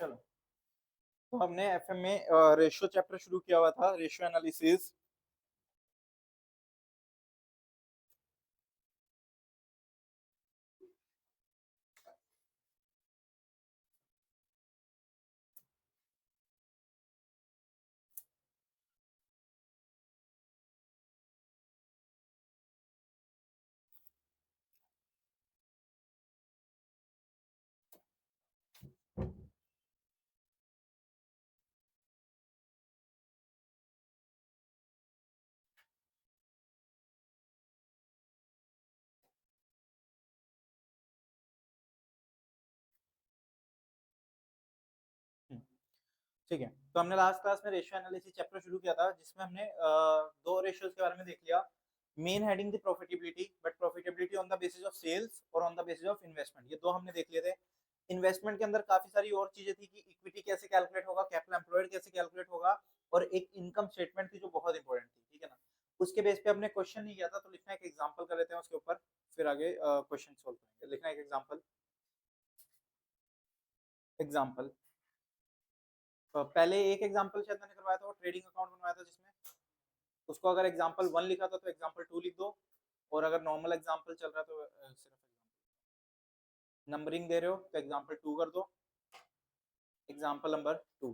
चलो, तो हमने एफएम में रेशियो चैप्टर शुरू किया हुआ था, रेशियो एनालिसिस। ठीक है, तो हमने लास्ट क्लास में रेशियो एनालिसिस चैप्टर शुरू किया था, जिसमें हमने दो रेशियोज के बारे में देख लिया। मेन हेडिंग थी profitability, but profitability on the basis of sales और on the basis of investment, ये दो हमने देख लिए थे। इन्वेस्टमेंट के अंदर काफी सारी और चीजें थी कि इक्विटी कैसे कैलकुलेट होगा, कैपिटल एम्प्लॉयड कैसे कैलकुलेट होगा, और एक इनकम स्टेटमेंट थी जो बहुत इंपॉर्टेंट थी। ठीक है ना, उसके बेस पे हमने क्वेश्चन नहीं किया था, तो लिखना एक एग्जाम्पल कर लेते हैं उसके ऊपर, फिर आगे क्वेश्चन सोल्व करेंगे। लिखना एक एग्जाम्पल। एग्जाम्पल पहले एक एग्जाम्पल शायद मैंने करवाया था, वो ट्रेडिंग अकाउंट बनवाया था, जिसमें उसको अगर एग्जाम्पल 1 लिखा था तो एग्जाम्पल 2 लिख दो, और अगर नॉर्मल एग्जाम्पल चल रहा है तो सिर्फ नंबरिंग दे रहे हो तो एग्जाम्पल 2 कर दो। एग्जाम्पल नंबर 2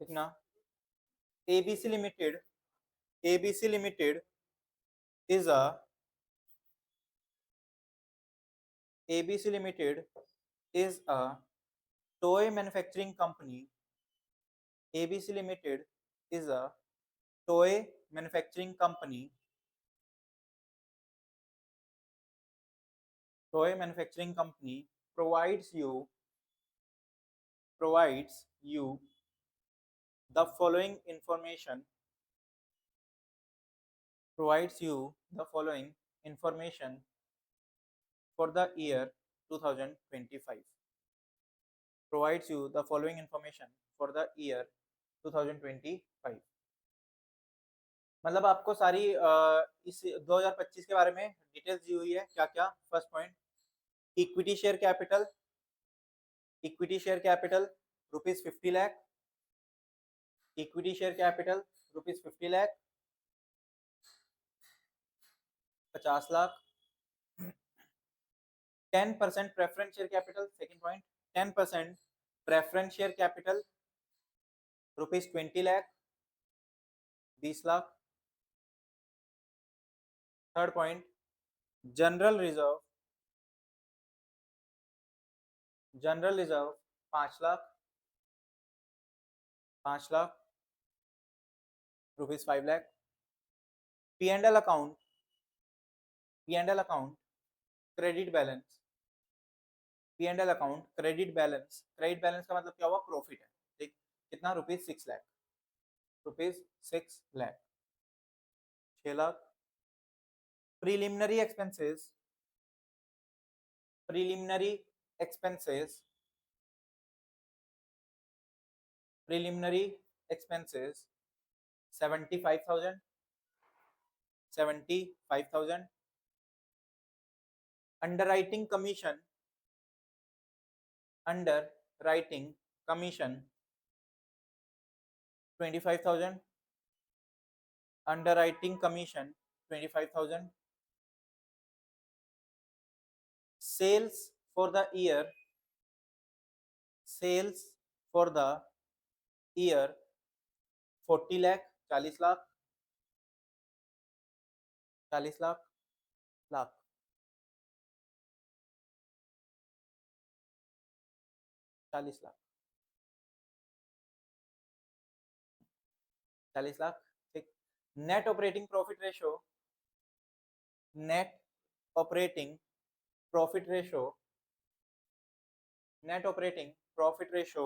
लिखना। ABC limited, ABC limited is a ABC limited is a toy manufacturing company. ABC limited is a toy manufacturing company. Toy manufacturing company provides you provides you the following information provides you the following information for the year 2025 provides you the following information for the year 2025। मतलब आपको सारी इस 2025 के बारे में details दी हुई है। क्या क्या? First point, equity share capital, equity share capital rupees 50 lakh, equity share capital rupees 50 lakh, 50 lakh. 10% preference share capital, second point, 10% preference share capital rupees 20 lakh, 20 lakh. Third point, general reserve, general reserve 5 lakh, 5 lakh rupees 5 lakh. P and L account, P and L account credit balance, P and L account credit balance, credit balance का मतलब क्या हुआ? Profit है। ठीक, कितना? Rupees 6 lakh, rupees 6 lakh, 6 lakh. Preliminary expenses, preliminary expenses, preliminary expenses 75,000, 75,000। Underwriting commission, underwriting commission 25,000, underwriting commission 25,000। Sales for the year, sales for the year 40 lakh, 40 lakh, 40 lakh, lakh, 40 lakh, 40 lakh. ठीक। Net operating profit ratio, net operating profit ratio, net operating profit ratio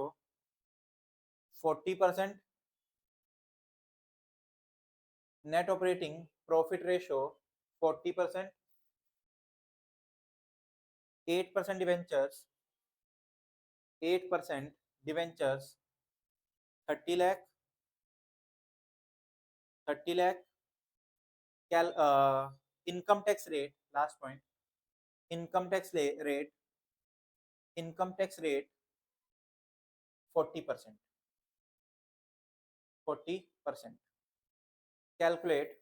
40%, net operating profit ratio 40%। 8% debentures, 8% debentures 30 lakh, 30 lakh. Income tax rate, last point, income tax rate income tax rate 40%. 40%. Calculate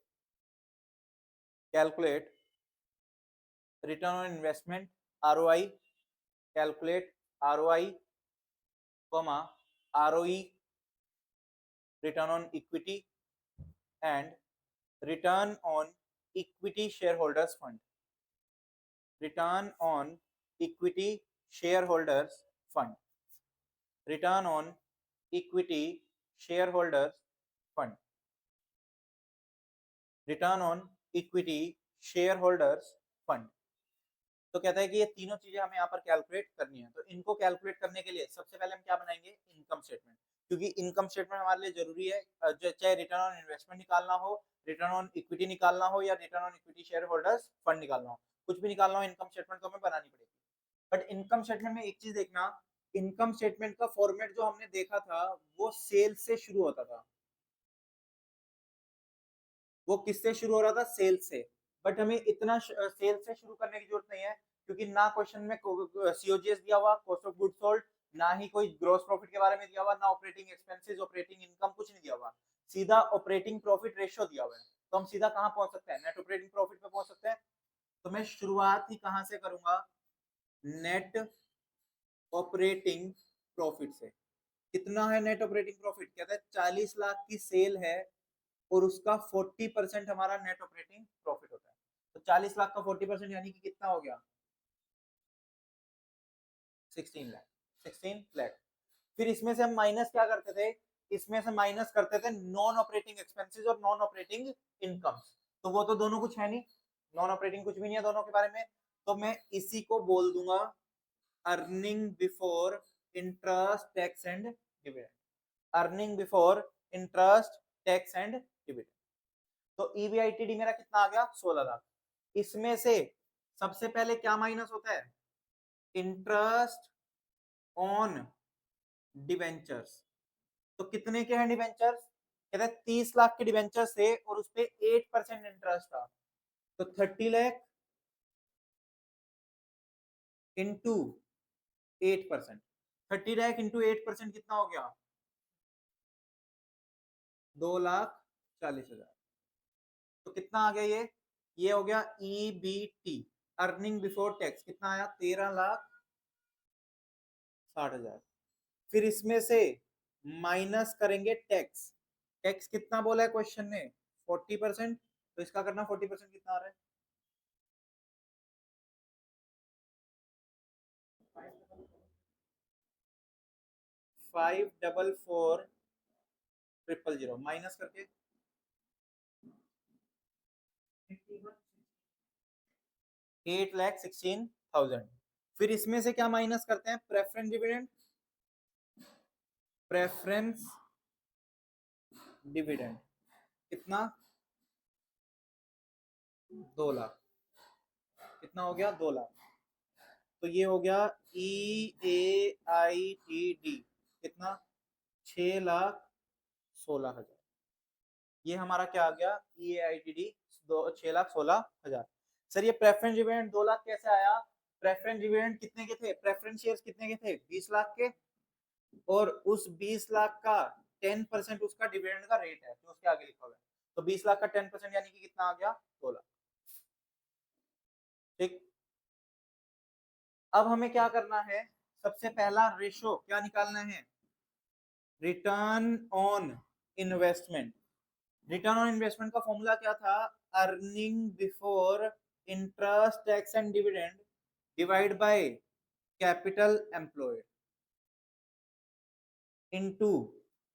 return on investment, ROI. Calculate ROI, ROE, return on equity, and return on equity shareholders fund. Return on equity shareholders fund. Return on equity shareholders fund. Return on equity shareholders fund. तो कहता है कि ये तीनों चीजें हमें यहाँ पर कैलकुलेट करनी है। तो इनको कैलकुलेट करने के लिए सबसे पहले हम क्या बनाएंगे, इनकम स्टेटमेंट, क्योंकि इनकम स्टेटमेंट हमारे लिए जरूरी है। चाहे रिटर्न ऑन इन्वेस्टमेंट निकालना हो, रिटर्न ऑन इक्विटी निकालना हो, या return on equity shareholders fund निकालना हो, कुछ भी निकालना हो, इनकम स्टेटमेंट तो हमें बनानी पड़ेगी। बट इनकम स्टेटमेंट में एक चीज देखना, इनकम स्टेटमेंट का फॉर्मेट जो हमने देखा था वो सेल से शुरू होता था। वो किससे शुरू हो रहा था, सेल से। बट हमें इतना सेल से शुरू करने की जरूरत नहीं है, क्योंकि ना क्वेश्चन में सीओजीएस दिया हुआ, कॉस्ट ऑफ गुड्स सोल्ड, ना ही कोई ग्रॉस प्रॉफिट के बारे में दिया हुआ, ना ऑपरेटिंग एक्सपेंसेस, ऑपरेटिंग इनकम, कुछ नहीं दिया हुआ। सीधा ऑपरेटिंग प्रॉफिट रेशियो दिया हुआ है। तो हम सीधा कहां पहुंच सकते हैं, नेट ऑपरेटिंग प्रॉफिट पे पहुंच सकते हैं। तो मैं शुरुआत ही कहां से करूंगा, नेट ऑपरेटिंग प्रॉफिट से। कितना है नेट ऑपरेटिंग प्रॉफिट, कहता है 40 लाख की सेल है और उसका 40% हमारा नेट ऑपरेटिंग प्रॉफिट होता है। तो 40 लाख का 40% यानी कि कितना हो गया, 16 लाख। 16 लाख। फिर इसमें से हम माइनस क्या करते थे, इसमें से माइनस करते थे नॉन ऑपरेटिंग एक्सपेंसेस और नॉन ऑपरेटिंग इनकम्स। तो वो तो दोनों कुछ है नहीं, नॉन ऑपरेटिंग कुछ भी नहीं है दोनों के बारे में। तो मैं इसी को बोल दूंगा earning before interest tax and dividend. Earning before interest tax and dividend. तो ईबीआईटीडी मेरा कितना आ गया, 16 लाख। इसमें से सबसे पहले क्या माइनस होता है, इंटरेस्ट ऑन डिवेंचर्स। तो कितने के हैं डिवेंचर्स, कहते हैं 30 लाख के डिवेंचर्स थे और उस पे 8% इंटरेस्ट था। तो 30 लाख इंटू 8%, 30 लाख इंटू 8% कितना हो गया, 2,40,000। तो कितना आ गया ये हो गया ईबीटी, अर्निंग बिफोर टैक्स, कितना आया, 13,60,000। फिर इसमें से माइनस करेंगे टैक्स। टैक्स कितना बोला है क्वेश्चन में, 40%। तो इसका करना 40% कितना आ रहा है, 544,000 माइनस करके 8,16,000। फिर इसमें से क्या माइनस करते हैं, प्रेफरेंस डिविडेंड। प्रेफरेंस डिविडेंड कितना, 2 लाख। कितना हो गया, 2 लाख। तो ये हो गया EAITD कितना, 6,16,000। ये हमारा क्या आ गया, EAITD 6,16,000। सर ये प्रेफरेंस डिविडेंड 2 लाख कैसे आया, प्रेफरेंस डिविडेंड कितने के थे, प्रेफरेंस शेयर्स कितने के थे, 20 लाख के। और उस 20 लाख का 10% उसका डिविडेंड का रेट है जो उसके आगे लिखा हुआ है। तो 20 लाख का 10% यानी कि कितना आ गया, 2 लाख। ठीक, अब हमें क्या करना है, सबसे पहला रेशो क्या निकालना है, return on investment. Return on investment का फॉर्मूला क्या था, earning before interest tax and dividend divide by capital employed into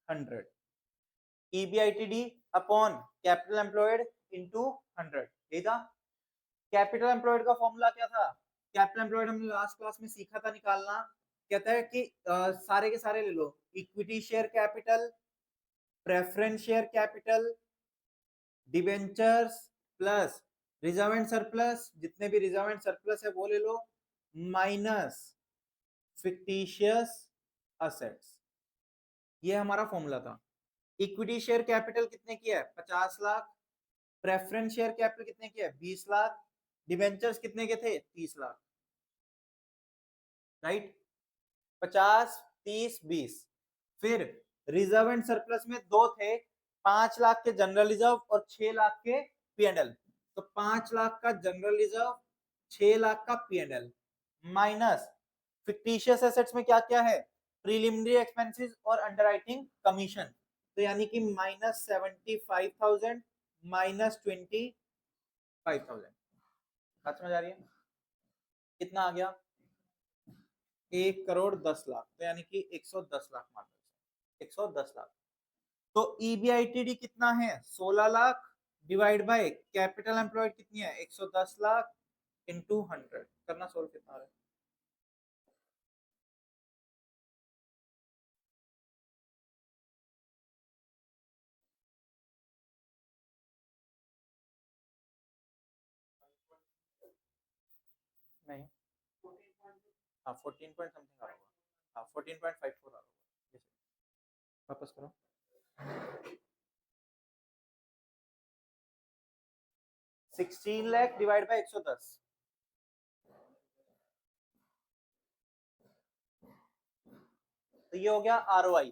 100। EBITD upon capital employed into 100, यही था। कैपिटल एम्प्लॉयड का फॉर्मूला क्या था, कैपिटल एम्प्लॉयड हमने लास्ट क्लास में सीखा था निकालना। कहता है कि सारे के सारे ले लो, equity share capital, preference share capital, debentures plus reserve and surplus, जितने भी रिजर्व एंड सरप्लस है वो ले लो, माइनस फिक्टिशियस असेट्स। ये हमारा फॉर्मूला था। इक्विटी शेयर कैपिटल कितने की है, 50 लाख। प्रेफरेंस शेयर कैपिटल कितने की है, 20 लाख। डिवेंचर्स कितने के थे, 30 लाख। राइट, 50, 30, 20। फिर रिजर्व एंड सरप्लस में दो थे, 5 लाख के जनरल रिजर्व और 6 लाख के पीएनएल। तो 5 लाख का जनरल रिजर्व, 6 लाख का पीएनएल, माइनस फिक्टिशियस एसेट्स में क्या क्या है, प्रीलिमिनरी एक्सपेंसेस और अंडरराइटिंग कमीशन। तो यानी कि -75,000 -25,000। बात समझ आ रही है? कितना आ गया? 1,10,00,000। तो यानी कि 110 लाख मान लो, 110 लाख। तो ईबीआईटीडी कितना है? 16 lakh divide by capital employed कितनी है? 110 लाख इंटू 100 करना, सोल्व कितना आ रहा है? नहीं, हाँ 14 पॉइंट समथिंग आ रहा होगा, हाँ 14.54 आ रहा होगा। वापस करो। 16 लाख डिवाइड बाय 110, तो ये हो गया आरओआई।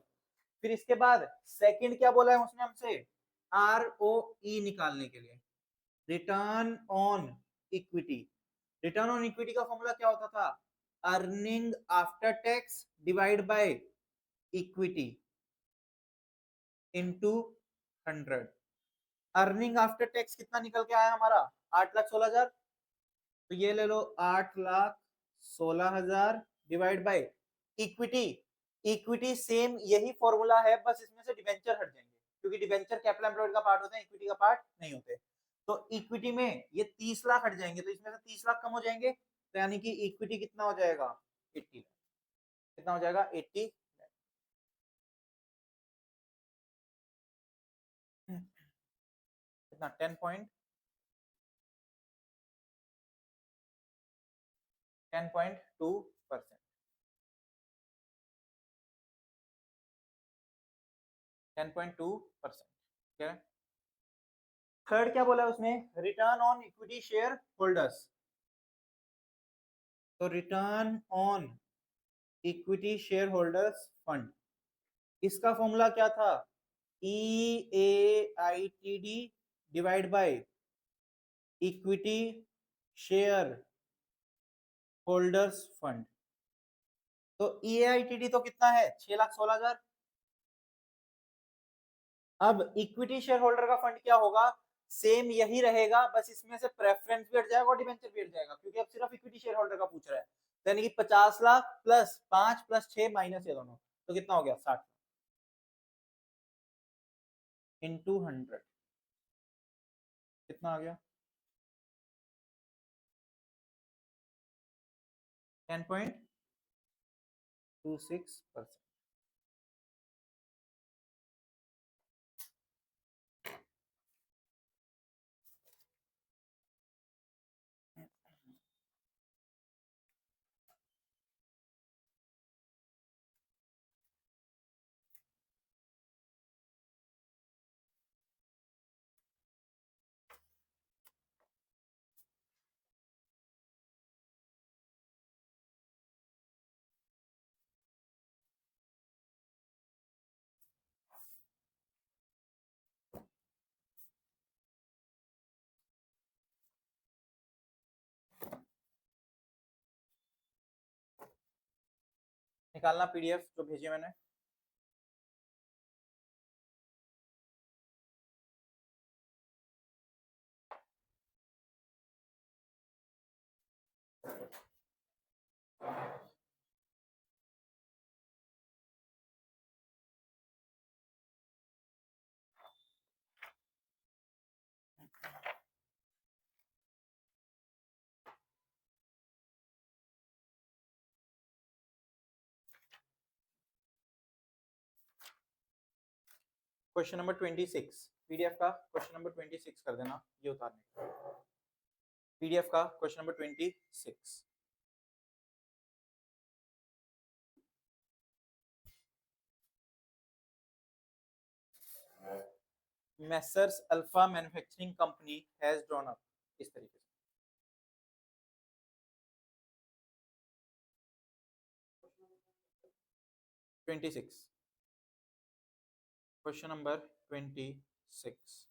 फिर इसके बाद सेकंड क्या बोला है उसने हमसे? आरओई निकालने के लिए, return on equity. Return on equity का फॉर्मूला क्या होता था? Earning after tax divide by equity into 100। Earning after tax कितना निकल के आया हमारा? 8,16,000। तो ये ले लो 8,16,000 divide by equity. Equity same यही फॉर्मूला है, बस इसमें से डिबेंचर हट जाएंगे, क्योंकि डिबेंचर कैपिटल एम्प्लॉयड का पार्ट होते हैं, इक्विटी का पार्ट नहीं होते। तो इक्विटी में ये 30 लाख हट जाएंगे, तो इसमें से 30 लाख कम हो जाएंगे। तो यानी कि इक्विटी कितना हो जाएगा? 80 लाख। कितना हो जाएगा? 80। कितना? 10.2%। 10.2%। ठीक है। थर्ड क्या बोला उसने? Return on equity shareholders. तो return on equity shareholders fund, इसका फॉर्मूला क्या था? E A I T D divide by equity shareholders fund. तो E A I T D तो कितना है? 6,16,000। अब इक्विटी शेयर होल्डर का फंड क्या होगा? सेम यही रहेगा, बस इसमें से प्रेफरेंस भी हट जाएगा और डिबेंचर भी हट जाएगा, क्योंकि अब सिर्फ इक्विटी शेयर होल्डर का पूछ रहा है। यानी कि 50 लाख प्लस 5 प्लस 6 माइनस ये दोनों, तो कितना हो गया? 60 इंटू 100। कितना आ गया? 10.26%। निकालना पीडीएफ जो भेजी मैंने। क्वेश्चन नंबर 26 पीडीएफ का, क्वेश्चन नंबर 26 कर देना ये उतारने। पीडीएफ का question number 26। Messrs Alpha Manufacturing Company has drawn up, इस तरीके से। 26. Question number 26.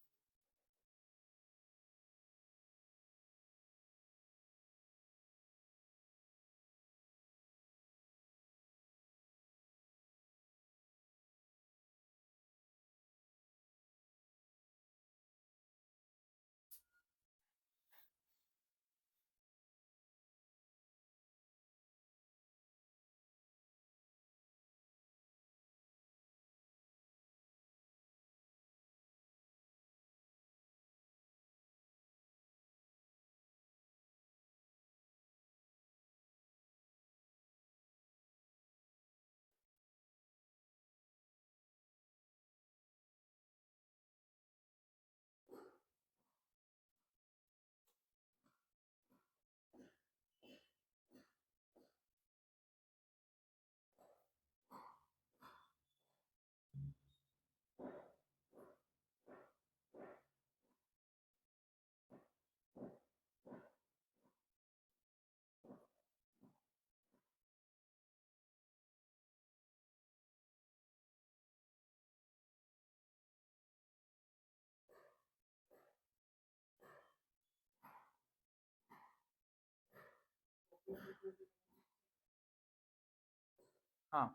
हाँ,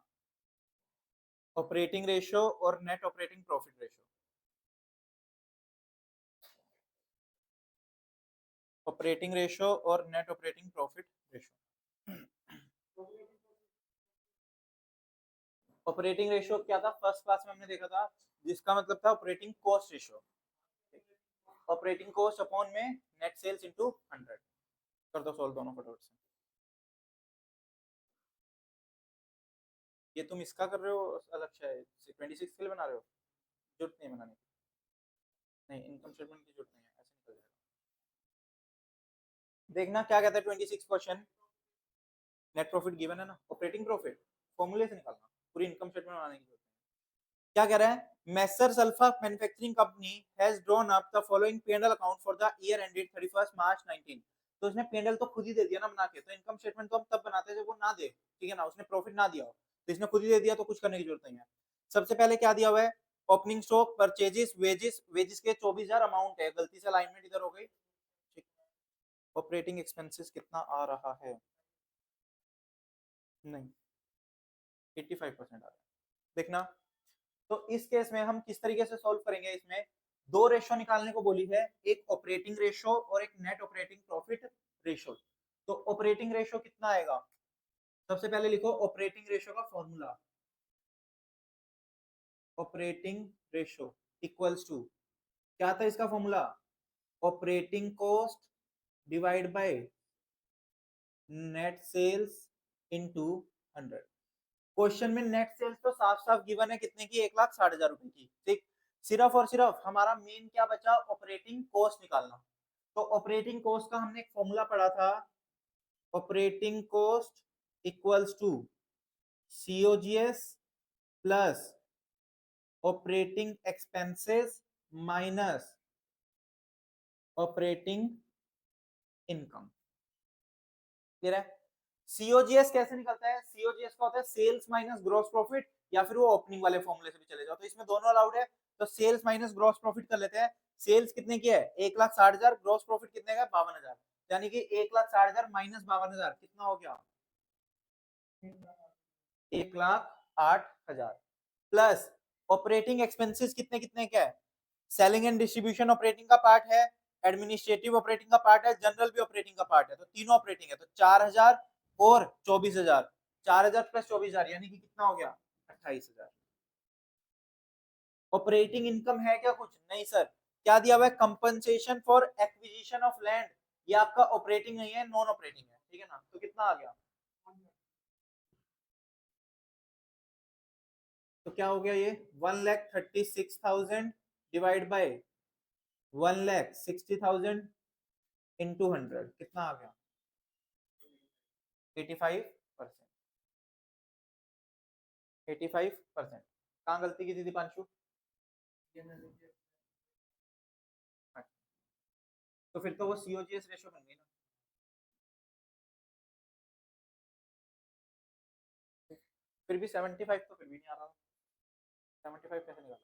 ऑपरेटिंग रेशियो और net operating profit ratio. Operating ratio और net operating profit ratio. Operating ratio क्या था? फर्स्ट क्लास में हमने देखा था, जिसका मतलब था operating cost ratio. Operating cost upon में नेट सेल्स इनटू 100. कर दो सॉल्व दोनों फटाफट से. ये तुम इसका कर रहे हो अलग शायद 26 के लिए बना रहे हो. जरूरत नहीं बनाने की. नहीं, इनकम स्टेटमेंट की जरूरत नहीं है, ऐसे निकल जाएगा. देखना क्या कहता है 26 क्वेश्चन. नेट प्रॉफिट गिवन है ना, ऑपरेटिंग प्रॉफिट फॉर्मूले से निकालना, पूरी इनकम स्टेटमेंट बनाने की जरूरत नहीं. क्या कह रहा है? Messrs Alpha Manufacturing Company has drawn up the following P&L account for the year ended 31st March 19. तो उसने P&L तो खुद ही दे दिया ना बना के. तो इनकम स्टेटमेंट तो हम तब बनाते हैं जब वो ना दे, ठीक है ना, उसने प्रॉफिट ना दिया हो. तो इसने खुद ही दे दिया तो कुछ करने की जरूरत नहीं है. सबसे पहले क्या दिया हुआ है? Opening stock, purchases, wages. Wages के 24,000 अमाउंट है, गलती से अलाइनमेंट इधर हो गई. ऑपरेटिंग एक्सपेंसेस कितना आ रहा है? नहीं, 85% आ रहा है. देखना. तो इस केस में हम किस तरीके से सॉल्व करेंगे? इसमें दो रेशो निकालने को बोली है, एक ऑपरेटिंग रेशो और एक नेट ऑपरेटिंग प्रॉफिट रेशो. तो ऑपरेटिंग रेशो कितना आएगा? सबसे पहले लिखो ऑपरेटिंग रेशो का formula. Operating ratio equals to, क्या था इसका formula? Operating cost divide by net sales into 100. Question में नेट सेल्स तो साफ साफ गिवन है, कितने की? 1,60,000 रुपए की. ठीक. सिर्फ और सिर्फ हमारा मेन क्या बचा? ऑपरेटिंग कॉस्ट निकालना. तो ऑपरेटिंग कॉस्ट का हमने एक फॉर्मूला पढ़ा था, operating cost equals to COGS plus operating expenses minus operating income. Clear है? सीओजीएस कैसे निकलता है? सीओजीएस का होता है सेल्स माइनस ग्रॉस प्रॉफिट, या फिर वो ओपनिंग वाले फॉर्मूले से भी चले जाओ. तो इसमें दोनों अलाउड है. तो सेल्स माइनस ग्रॉस प्रॉफिट कर लेते हैं. सेल्स कितने की है? 1,60,000. ग्रॉस प्रॉफिट कितने का? 52,000. यानी कि 1,60,000 माइनस 52,000 कितना हो गया? 1,08,000. प्लस ऑपरेटिंग एक्सपेंसेस कितने कितने का है? सेलिंग एंड डिस्ट्रीब्यूशन ऑपरेटिंग का पार्ट है, एडमिनिस्ट्रेटिव ऑपरेटिंग का पार्ट है, जनरल भी ऑपरेटिंग का पार्ट है. तो तीनों ऑपरेटिंग है. तो 4,000 और 24,000. 4,000 प्लस 24,000 यानी कि कितना हो गया? 28,000. ऑपरेटिंग इनकम है क्या? कुछ नहीं सर. क्या दिया हुआ है? Compensation for acquisition of land. ये आपका ऑपरेटिंग नहीं है, नॉन ऑपरेटिंग है, ठीक है ना. तो कितना आ गया? तो क्या हो गया ये? 1,36,000 डिवाइड बाय 1,60,000 इंटू 100 कितना आ गया? 85%. 85%. कहाँ गलती की थी दीपांशु? तो फिर तो वो सीओजीएस रेशो बन गई ना. फिर भी 75 तो फिर भी नहीं आ रहा, 75 कैसे निकाला?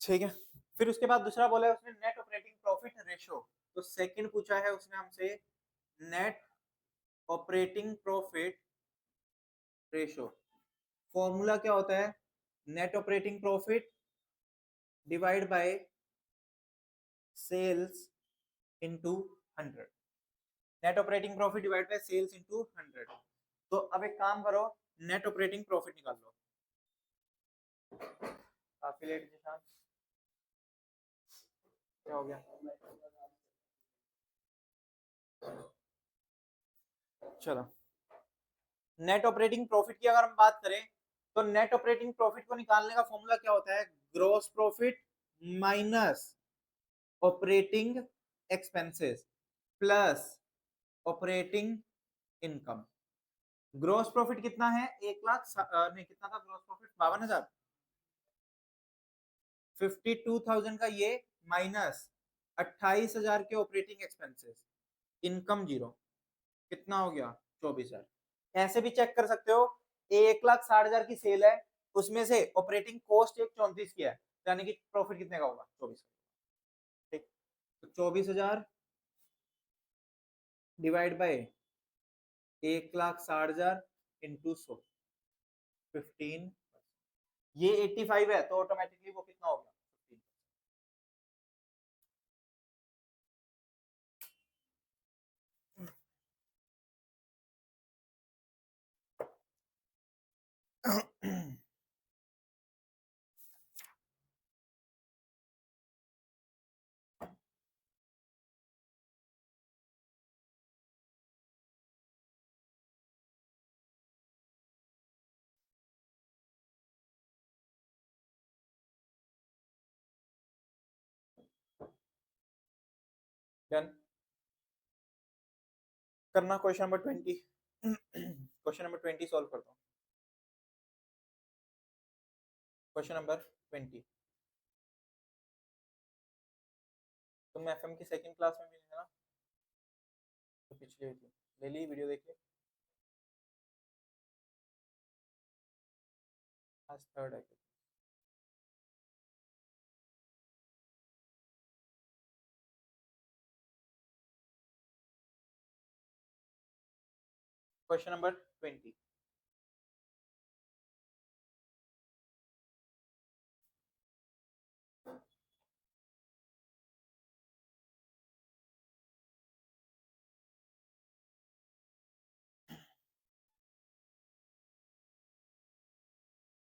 ठीक है। फिर उसके बाद दूसरा बोला है उसने नेट ऑपरेटिंग प्रॉफिट रेशो। तो सेकंड पूछा है उसने हमसे net operating profit ratio. Formula क्या होता है? Net operating profit divide by sales into 100। Net operating profit divide by sales into 100। तो अब एक काम करो, नेट ऑपरेटिंग प्रॉफिट निकाल लो। काफी लेट निशान, क्या हो गया? चलो, नेट ऑपरेटिंग प्रॉफिट की अगर हम बात करें तो नेट ऑपरेटिंग प्रॉफिट को निकालने का फॉर्मूला क्या होता है? Gross profit minus operating expenses plus operating income. Gross profit कितना है? 1 लाख नहीं, कितना था ग्रॉस प्रॉफिट? 52,000। 52,000 का ये माइनस 28,000 के ऑपरेटिंग एक्सपेंसेस, इनकम जीरो, कितना हो गया? 24,000। ऐसे भी चेक कर सकते हो, 1,60,000 की सेल है, उसमें से ऑपरेटिंग कॉस्ट एक 34 की है, यानी कि प्रॉफिट कितने का होगा? 24। ठीक, तो 24,000 डिवाइड बाय 1,60,000 इंटू 100, 15। ये 85 है तो ऑटोमेटिकली वो कितना हो गया? 15। डन। करना question number 20। Question number 20 solve करता हूँ। Question number 20। तुम एफएम की सेकंड क्लास में मिले ना, तो पिछले ले ली वीडियो देखिए। आज थर्ड है। Question number 20।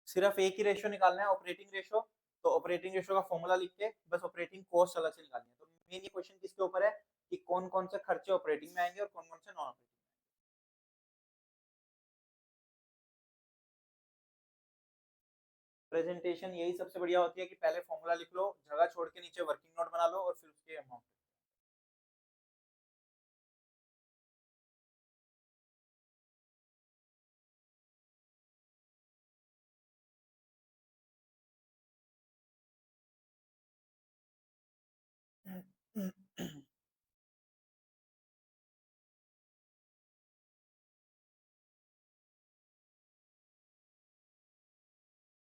सिर्फ एक ही रेशियो निकालना है, ऑपरेटिंग रेशियो। तो ऑपरेटिंग रेशियो का फॉर्मूला लिख के बस ऑपरेटिंग कॉस्ट अलग से निकालनी है। तो मेन ये क्वेश्चन किसके ऊपर है कि कौन कौन से खर्चे ऑपरेटिंग में आएंगे और कौन कौन से नॉन ऑपरेटिंग। प्रेजेंटेशन यही सबसे बढ़िया होती है कि पहले फॉर्मूला लिख लो, जगह छोड़ के नीचे वर्किंग नोट बना लो और फिर उसके अमाउंट।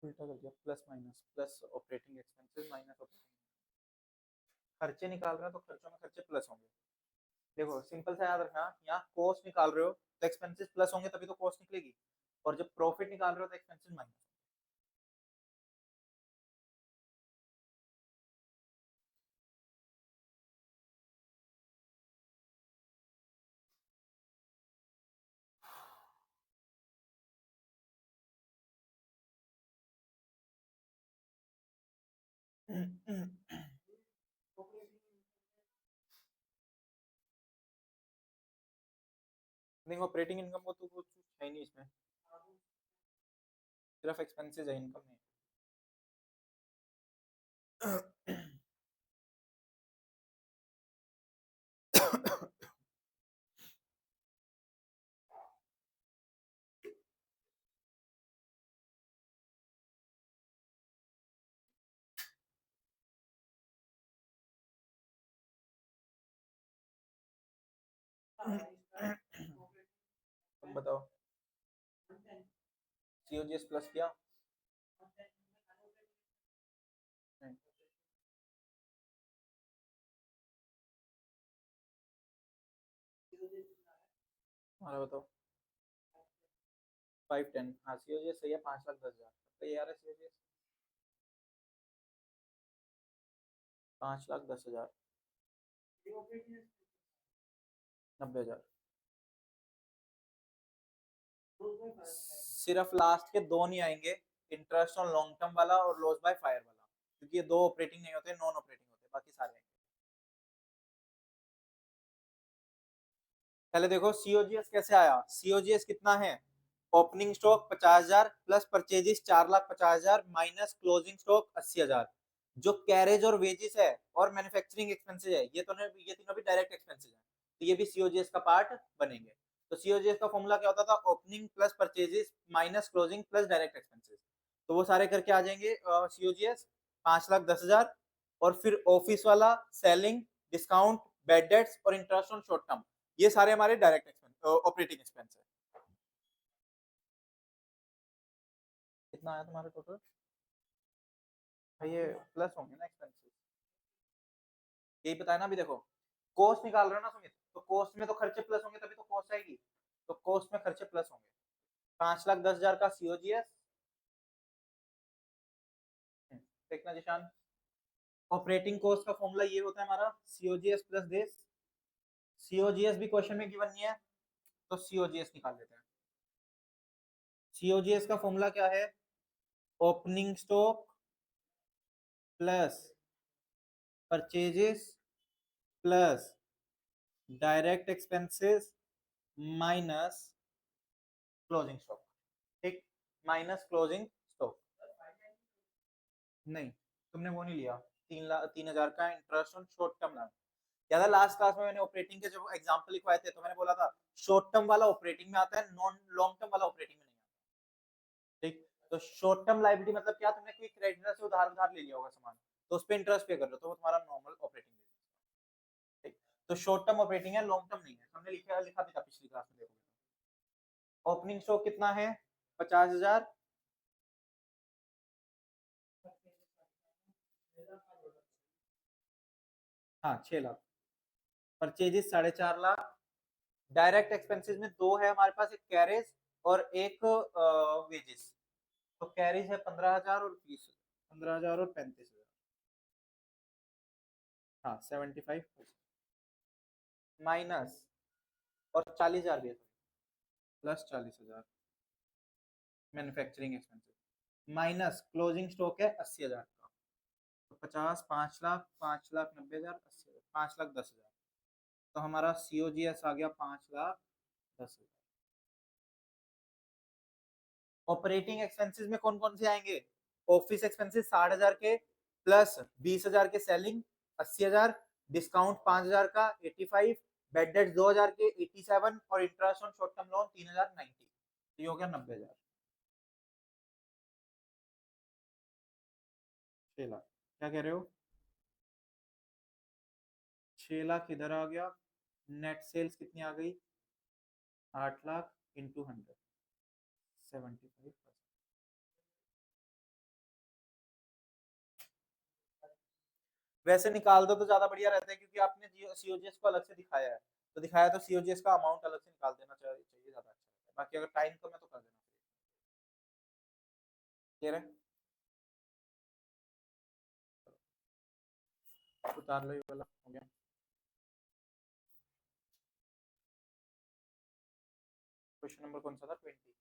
उल्टा कर दिया, plus minus, plus operating expenses minus operating. खर्चे निकाल रहे हो तो खर्चों में खर्चे प्लस होंगे। देखो सिंपल सा याद रखना, यहाँ कॉस्ट निकाल रहे हो तो एक्सपेंसेस प्लस होंगे तभी तो कॉस्ट निकलेगी, और जब प्रॉफिट निकाल रहे हो तो एक्सपेंसेस माइनस। नहीं, ऑपरेटिंग इनकम को तो कुछ है ही नहीं इसमें, सिर्फ एक्सपेंसेस है, इनकम नहीं। तुम बताओ, COGS प्लस किया? नहीं। हमारा बताओ। 510, हाँ COGS सही है, 5,10,000 तो यार है COGS 5,10,000, 90,000। सिर्फ लास्ट के दो नहीं आएंगे, इंटरेस्ट ऑन लॉन्ग टर्म वाला और लॉस बाय फायर वाला, क्योंकि ये दो ऑपरेटिंग नहीं होते, नॉन ऑपरेटिंग होते, बाकी सारे आएंगे। पहले देखो सीओजीएस कैसे आया। सीओजीएस कितना है? Opening stock 50,000 plus purchases 4,50,000 minus closing stock 80,000। जो कैरेज और वेजेस है और मैन्युफैक्चरिंग एक्सपेंसेस है, ये तीनों भी डायरेक्ट एक्सपेंसेस है, तो ये भी सीओजीएस का पार्ट बनेंगे। तो सीओजीएस का फॉर्मूला क्या होता था? Opening plus purchases minus closing plus direct expenses. तो वो सारे करके आ जाएंगे सीओजीएस 5,10,000। और फिर ऑफिस वाला, सेलिंग, डिस्काउंट, बैड डेट्स और इंटरेस्ट ऑन शॉर्ट टर्म, ये सारे हमारे डायरेक्ट एक्सपेंस, ऑपरेटिंग एक्सपेंस है। कितना आया तुम्हारा टोटल? भाई ये प्लस होंगे ना एक्सपेंसेस, यही बताया ना अभी। देखो कॉस्ट निकाल रहे हो ना सुमित, तो कॉस्ट में तो खर्चे प्लस होंगे तभी तो कॉस्ट आएगी, तो कॉस्ट में खर्चे प्लस होंगे। 5,10,000 का सीओजीएस। देखना निशान, ऑपरेटिंग कॉस्ट का फॉर्मूला ये होता है हमारा सीओजीएस प्लस दिस। सीओजीएस भी क्वेश्चन में गिवन नहीं है, तो सीओजीएस निकाल लेते हैं। सीओजीएस का फॉर्मूला क्या है? Opening stock plus purchases plus direct expenses minus closing stock. ठीक, माइनस क्लोजिंग स्टॉक। नहीं, तुमने वो नहीं लिया, 3,00,000 का interest on short term loan. याद है लास्ट क्लास में मैंने ऑपरेटिंग के जब एग्जांपल लिखवाए थे, तो मैंने बोला था शॉर्ट टर्म वाला ऑपरेटिंग में आता है, नॉन लॉन्ग टर्म वाला ऑपरेटिंग में नहीं आता। ठीक, तो शॉर्ट टर्म लायबिलिटी मतलब क्या? तुमने कोई क्रेडिटर से उधार उधार ले लिया होगा सामान, तो उस पर इंटरेस्ट पे कर रहे हो, तो वो तुम्हारा नॉर्मल ऑपरेटिंग बिजनेस। ठीक, तो शॉर्ट टर्म ऑपरेटिंग है, लॉन्ग टर्म नहीं है, हमने लिखा भी था पिछली क्लास में, देखो। ओपनिंग स्टॉक कितना है? 50,000। हाँ 6,00,000। परचेजेस 4.5 लाख। डायरेक्ट एक्सपेंसेस में दो है हमारे पास, एक कैरेज और एक वेजेस। तो कैरेज है 15,000 और फीस 15,000 और 35,000। हाँ 75% माइनस, और 40,000 भी है, plus 40,000 manufacturing expenses minus closing stock है 80,000 का। तो 50, 5,00,000, 5,90,000, 80,000, 5,10,000। तो हमारा सीओजीएस आ गया 5,10,000। ऑपरेटिंग एक्सपेंसेस में कौन कौन से आएंगे? ऑफिस एक्सपेंसेस 60,000 के, प्लस 20,000 के सेलिंग, 80,000 डिस्काउंट 5,000 का 85, बेड डेट 2,000 के 87, और interest on short term loan 3,000 90। ये हो गया 90,000। 6,00,000 क्या कह रहे हो? 6,00,000 इधर आ गया। नेट सेल्स कितनी आ गई? 8,00,000 इंटू 100, 75%। वैसे निकाल दो तो ज्यादा बढ़िया रहता है, क्योंकि आपने सीओजीएस को अलग से दिखाया है, तो दिखाया तो सीओजीएस का अमाउंट अलग से निकाल देना चाहिए, ज्यादा अच्छा रहता है। बाकी अगर टाइम कम है तो कर देना। क्लियर है? उतार लो, ये वाला हो गया। क्वेश्चन नंबर कौन सा था? 20।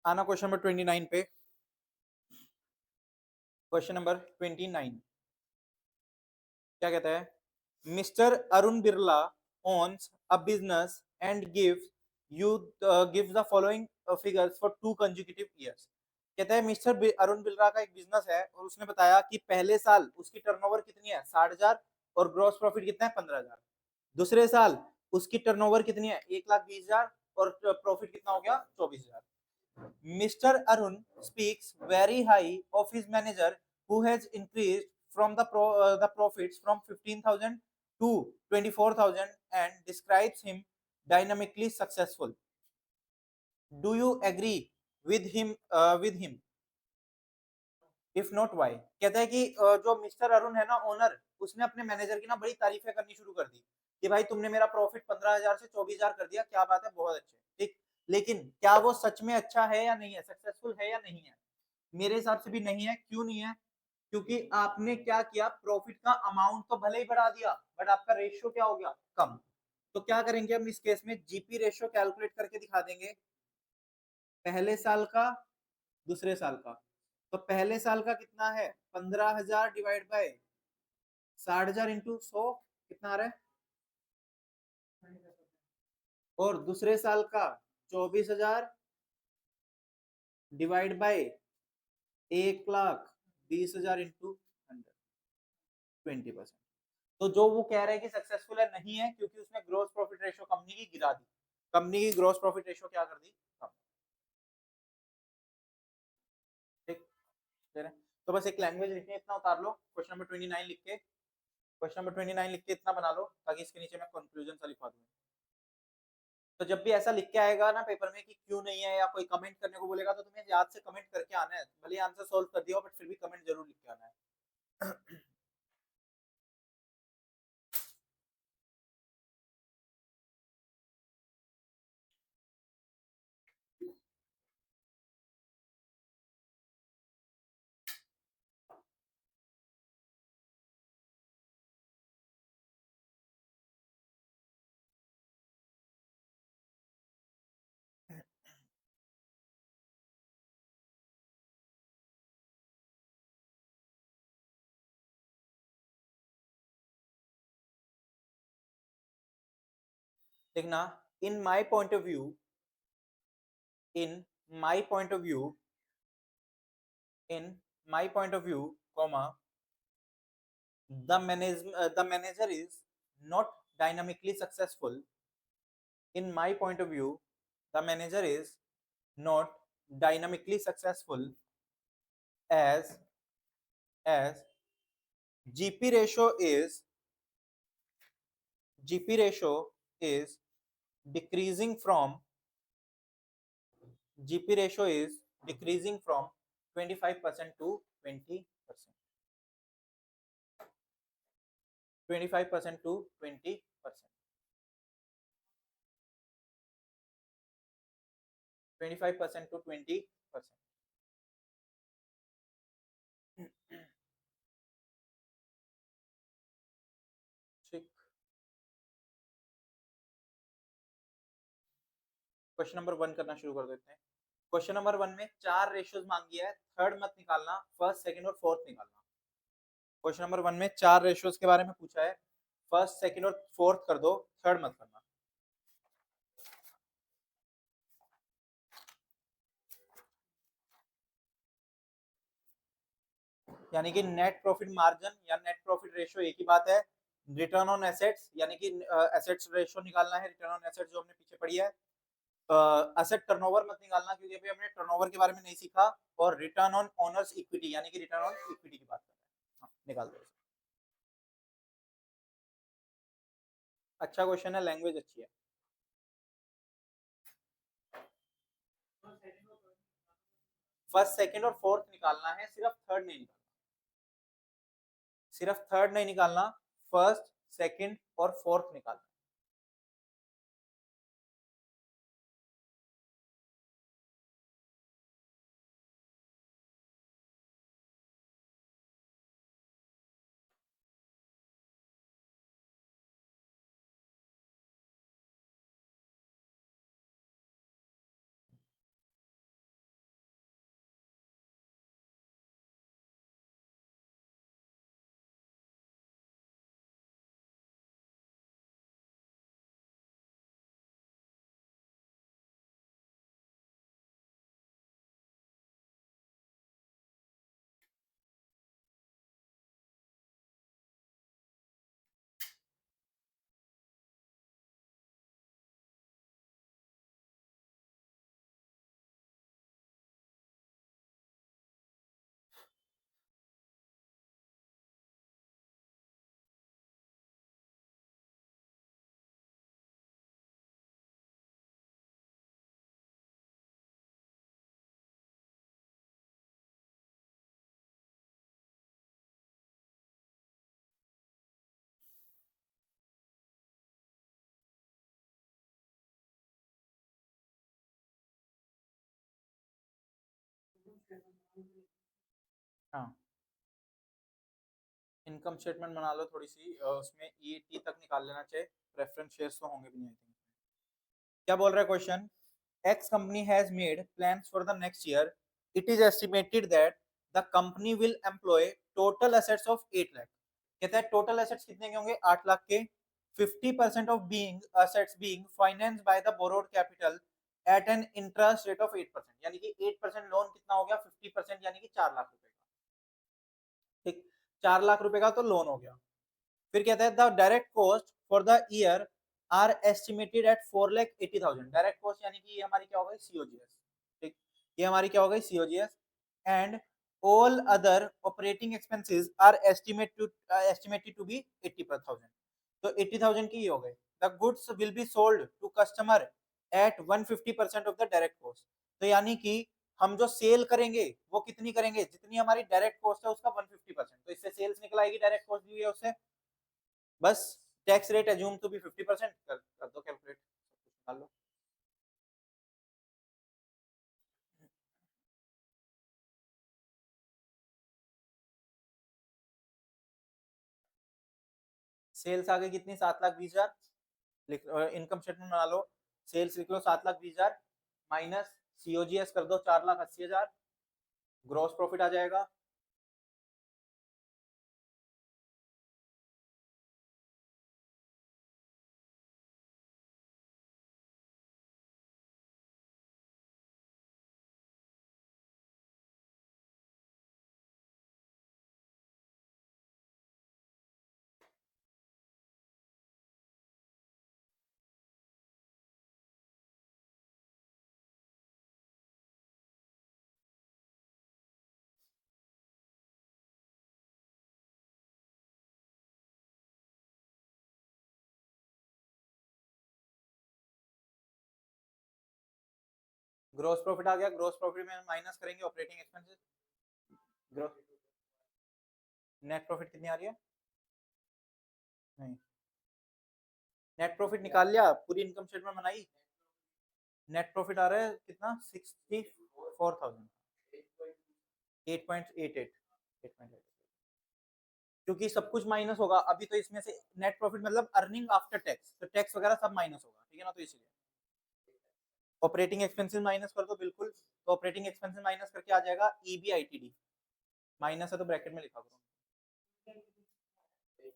आना क्वेश्चन नंबर 29 पे। क्वेश्चन नंबर 29 क्या कहता है? Mister Arun Birla owns a business and gives the following figures for 2 consecutive years। कहता है मिस्टर अरुण बिरला का एक बिजनेस है और उसने बताया कि पहले साल उसकी टर्नओवर कितनी है 60,000 और ग्रॉस प्रॉफिट कितना है 15,000। दूसरे साल उसकी टर्नओवर कितनी है 1,20,000 और प्रॉफिट कितना हो गया 24,000। Mr. Arun speaks very high of his manager who has increased from the profits from 15,000 to 24,000 and describes him dynamically successful। Do you agree with him? If not, why? कहता है कि जो मिस्टर अरुण है ना owner, उसने अपने manager की ना बड़ी तारीफें करनी शुरू कर दी कि भाई तुमने मेरा प्रॉफिट 15,000 से 24,000 कर दिया, क्या बात है, बहुत अच्छे। ठीक, लेकिन क्या वो सच में अच्छा है या नहीं है, सक्सेसफुल है या नहीं है? मेरे हिसाब से भी नहीं है। क्यों नहीं है? क्योंकि आपने क्या किया, प्रॉफिट का अमाउंट तो भले ही बढ़ा दिया बट आपका रेशियो क्या हो गया, कम। तो क्या करेंगे हम इस केस में, जीपी रेशियो कैलकुलेट करके दिखा देंगे, पहले साल का दूसरे साल का। तो पहले साल का कितना है 15,000 डिवाइड बाय 60,000 इंटू 100 कितना आ रहा है, और दूसरे साल का 24,000 डिवाइड बाय 1,20,000 इंटू 20%। तो जो वो कह रहे हैं कि सक्सेसफुल है, नहीं है, क्योंकि उसने ग्रोस प्रॉफिट रेशियो कंपनी की गिरा दी। कंपनी की ग्रोस प्रॉफिट रेशियो क्या कर दी, कम। ठीक, तो बस एक लैंग्वेज लिखने इतना उतार लो, क्वेश्चन नंबर 29 लिख के, क्वेश्चन नंबर 29 लिख के इतना बना लो ताकि इसके नीचे मैं कंक्लूजन सा लिखवा दूं। तो जब भी ऐसा लिख के आएगा ना पेपर में कि क्यों नहीं है या कोई कमेंट करने को बोलेगा, तो तुम्हें याद से कमेंट करके आना है, भले आंसर सॉल्व कर दिया हो बट फिर भी कमेंट जरूर लिख के आना है। देखना, in my point of view, in my point of view, in my point of view, comma, the manager is not dynamically successful। In my point of view, the manager is not dynamically successful as GP ratio is decreasing from GP ratio is decreasing from 25% to 20%, 25% to 20%, 25% to 20%। ठीक, question number 1 करना शुरू कर देते हैं। Question number 1 में 4 ratios मांगी है, third मत निकालना, फर्स्ट सेकंड और फोर्थ निकालना। क्वेश्चन नंबर 1 में 4 रेशियोज के बारे में पूछा है, फर्स्ट सेकंड और फोर्थ कर दो, थर्ड मत करना। यानी कि नेट प्रॉफिट मार्जिन या नेट प्रॉफिट रेशियो एक ही बात है। रिटर्न ऑन एसेट्स यानी कि एसेट्स रेशियो निकालना है, रिटर्न ऑन एसेट्स जो हमने पीछे पढ़ी है। एसेट टर्नओवर मत निकालना क्योंकि अभी हमने टर्नओवर के बारे में नहीं सीखा। और रिटर्न ऑन ओनर्स इक्विटी यानी कि रिटर्न ऑन इक्विटी की बात कर रहे हैं। हाँ, निकाल दो। अच्छा क्वेश्चन है, लैंग्वेज अच्छी है। फर्स्ट सेकंड और फोर्थ निकालना है, सिर्फ थर्ड नहीं निकालना, सिर्फ थर्ड नहीं निकालना, फर्स्ट सेकंड और फोर्थ निकालना। हाँ, इनकम स्टेटमेंट बना लो थोड़ी सी, उसमें ईटी तक निकाल लेना चाहिए, प्रेफरेंस शेयर्स तो होंगे भी नहीं आई थिंक। क्या बोल रहा है question? X company has made plans for the next year. It is estimated that the company will employ total assets of 8 lakh. कहता है टोटल एसेट्स कितने के होंगे? 8 लाख के। 50% of being assets being financed by the borrowed capital at an interest rate of 8%, यानी कि 8% loan कितना हो गया? 50% यानी कि 4 लाख रुपए का। ठीक, 4 लाख रुपए का तो लोन हो गया। फिर कहता है the direct cost for the year are estimated at 4,80,000। Direct cost यानी कि ये हमारी क्या हो गई? सीओजीएस। ठीक, ये हमारी क्या हो गई? COGS. And all other operating expenses are estimated to be 80,000। तो 80,000 की हो गई। The goods will be sold to customer at 150% of the direct cost. तो यानी कि हम जो सेल करेंगे वो कितनी करेंगे? जितनी हमारी डायरेक्ट कॉस्ट है उसका 150%। तो इससे सेल्स निकल आएगी, डायरेक्ट कॉस्ट दी है उससे। बस tax rate assume to be 50%, कर दो कैलकुलेट, निकाल लो। सेल्स आ गई कितनी? 7,20,000। इनकम स्टेटमेंट बना लो, सेल्स लिख लो 7,20,000 माइनस सीओजीएस कर दो 4,80,000, ग्रॉस प्रॉफिट आ जाएगा। ग्रॉस प्रॉफिट आ गया, ग्रॉस प्रॉफिट में माइनस करेंगे operating expenses. Gross net profit कितनी आ रही है? नहीं, नेट प्रॉफिट निकाल लिया, पूरी इनकम स्टेटमेंट बनाई। नेट प्रॉफिट आ रहा है कितना? 64,000, 8.88, क्योंकि सब कुछ माइनस होगा अभी तो इसमें से। नेट प्रॉफिट मतलब अर्निंग आफ्टर टैक्स, तो टैक्स वगैरह सब माइनस होगा, ठीक है ना? तो इसलिए ऑपरेटिंग एक्सपेंसेस माइनस कर दो, बिल्कुल। तो ऑपरेटिंग एक्सपेंसेस माइनस करके आ जाएगा ईबीआईटीडी। माइनस है तो ब्रैकेट में लिखा करो।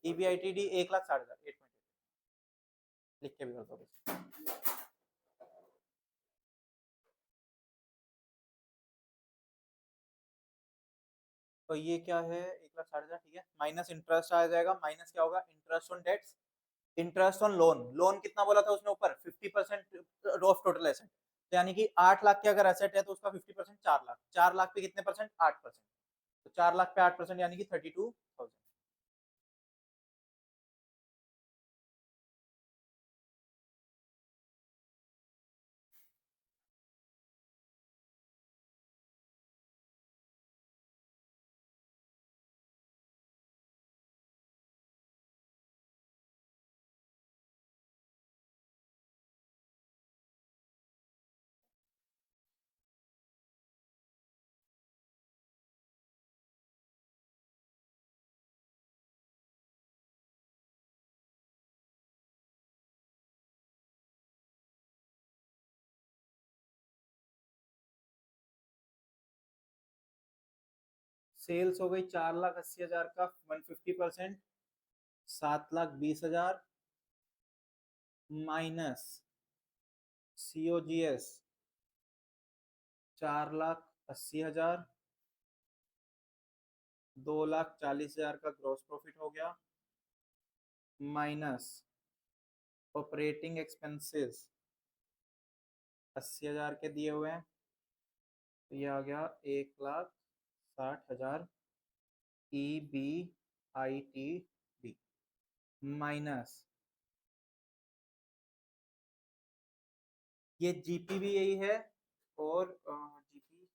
ईबीआईटीडी 1,60,000, 8.8 लिख के भी कर दो बस। तो ये क्या है? 1,60,000, ठीक है। माइनस इंटरेस्ट आ जाएगा, माइनस क्या होगा? Interest on debts, interest on loan. Loan कितना बोला था उसने ऊपर? 50% ऑफ टोटल एसेट। तो यानी कि 8 लाख के अगर एसेट है तो उसका 50% 4 लाख। 4 लाख पे कितने परसेंट? 8%। तो 4 लाख पे 8% यानी कि 32,000। सेल्स हो गई 4,80,000 का 150%, 7,20,000 माइनस सीओजीएस 4,80,000, 2,40,000 का ग्रॉस प्रॉफिट हो गया, माइनस ऑपरेटिंग एक्सपेंसेस 80,000 के दिए हुए हैं, तो ये आ गया 1,60,000 EBITD माइनस ये जीपी भी यही है, और जीपी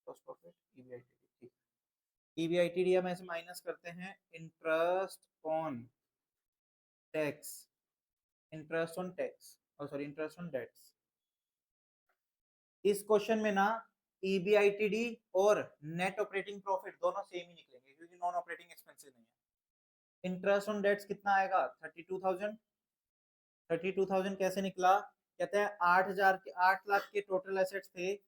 ग्रॉस प्रॉफिट ईबीआईटीडी, ठीक। ईबीआईटीडी हम ऐसे माइनस करते हैं interest on tax, interest on tax, और सॉरी इंटरेस्ट ऑन डेट्स। इस क्वेश्चन में ना ईबीआईटीडी और नेट ऑपरेटिंग प्रॉफिट दोनों सेम ही निकलेंगे क्योंकि नॉन ऑपरेटिंग एक्सपेंसेस नहीं है। इंटरेस्ट ऑन डेट्स कितना आएगा 32,000। 32,000 कैसे निकला? कहते हैं 8,000 के 8 लाख के टोटल एसेट्स थे,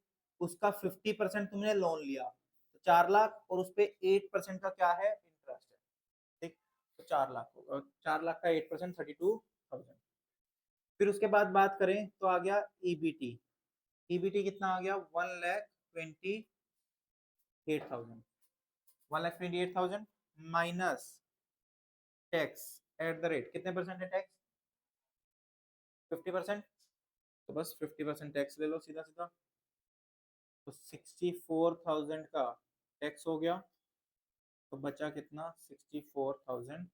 उसका 50% तुमने लोन लिया तो 4 लाख, और उस पे 8% का क्या है इंटरेस्ट है। ठीक, तो 4 लाख, 4 लाख का 8% 32,000। फिर उसके बाद बात करें तो आ गया ईबीटी। ईबीटी कितना आ गया 1,28,000। 1,28,000 minus tax at the rate कितने परसेंट है टैक्स? 50%। तो बस 50% टैक्स ले लो सीधा सीधा, तो 64,000 का टैक्स हो गया, तो बचा कितना 64,000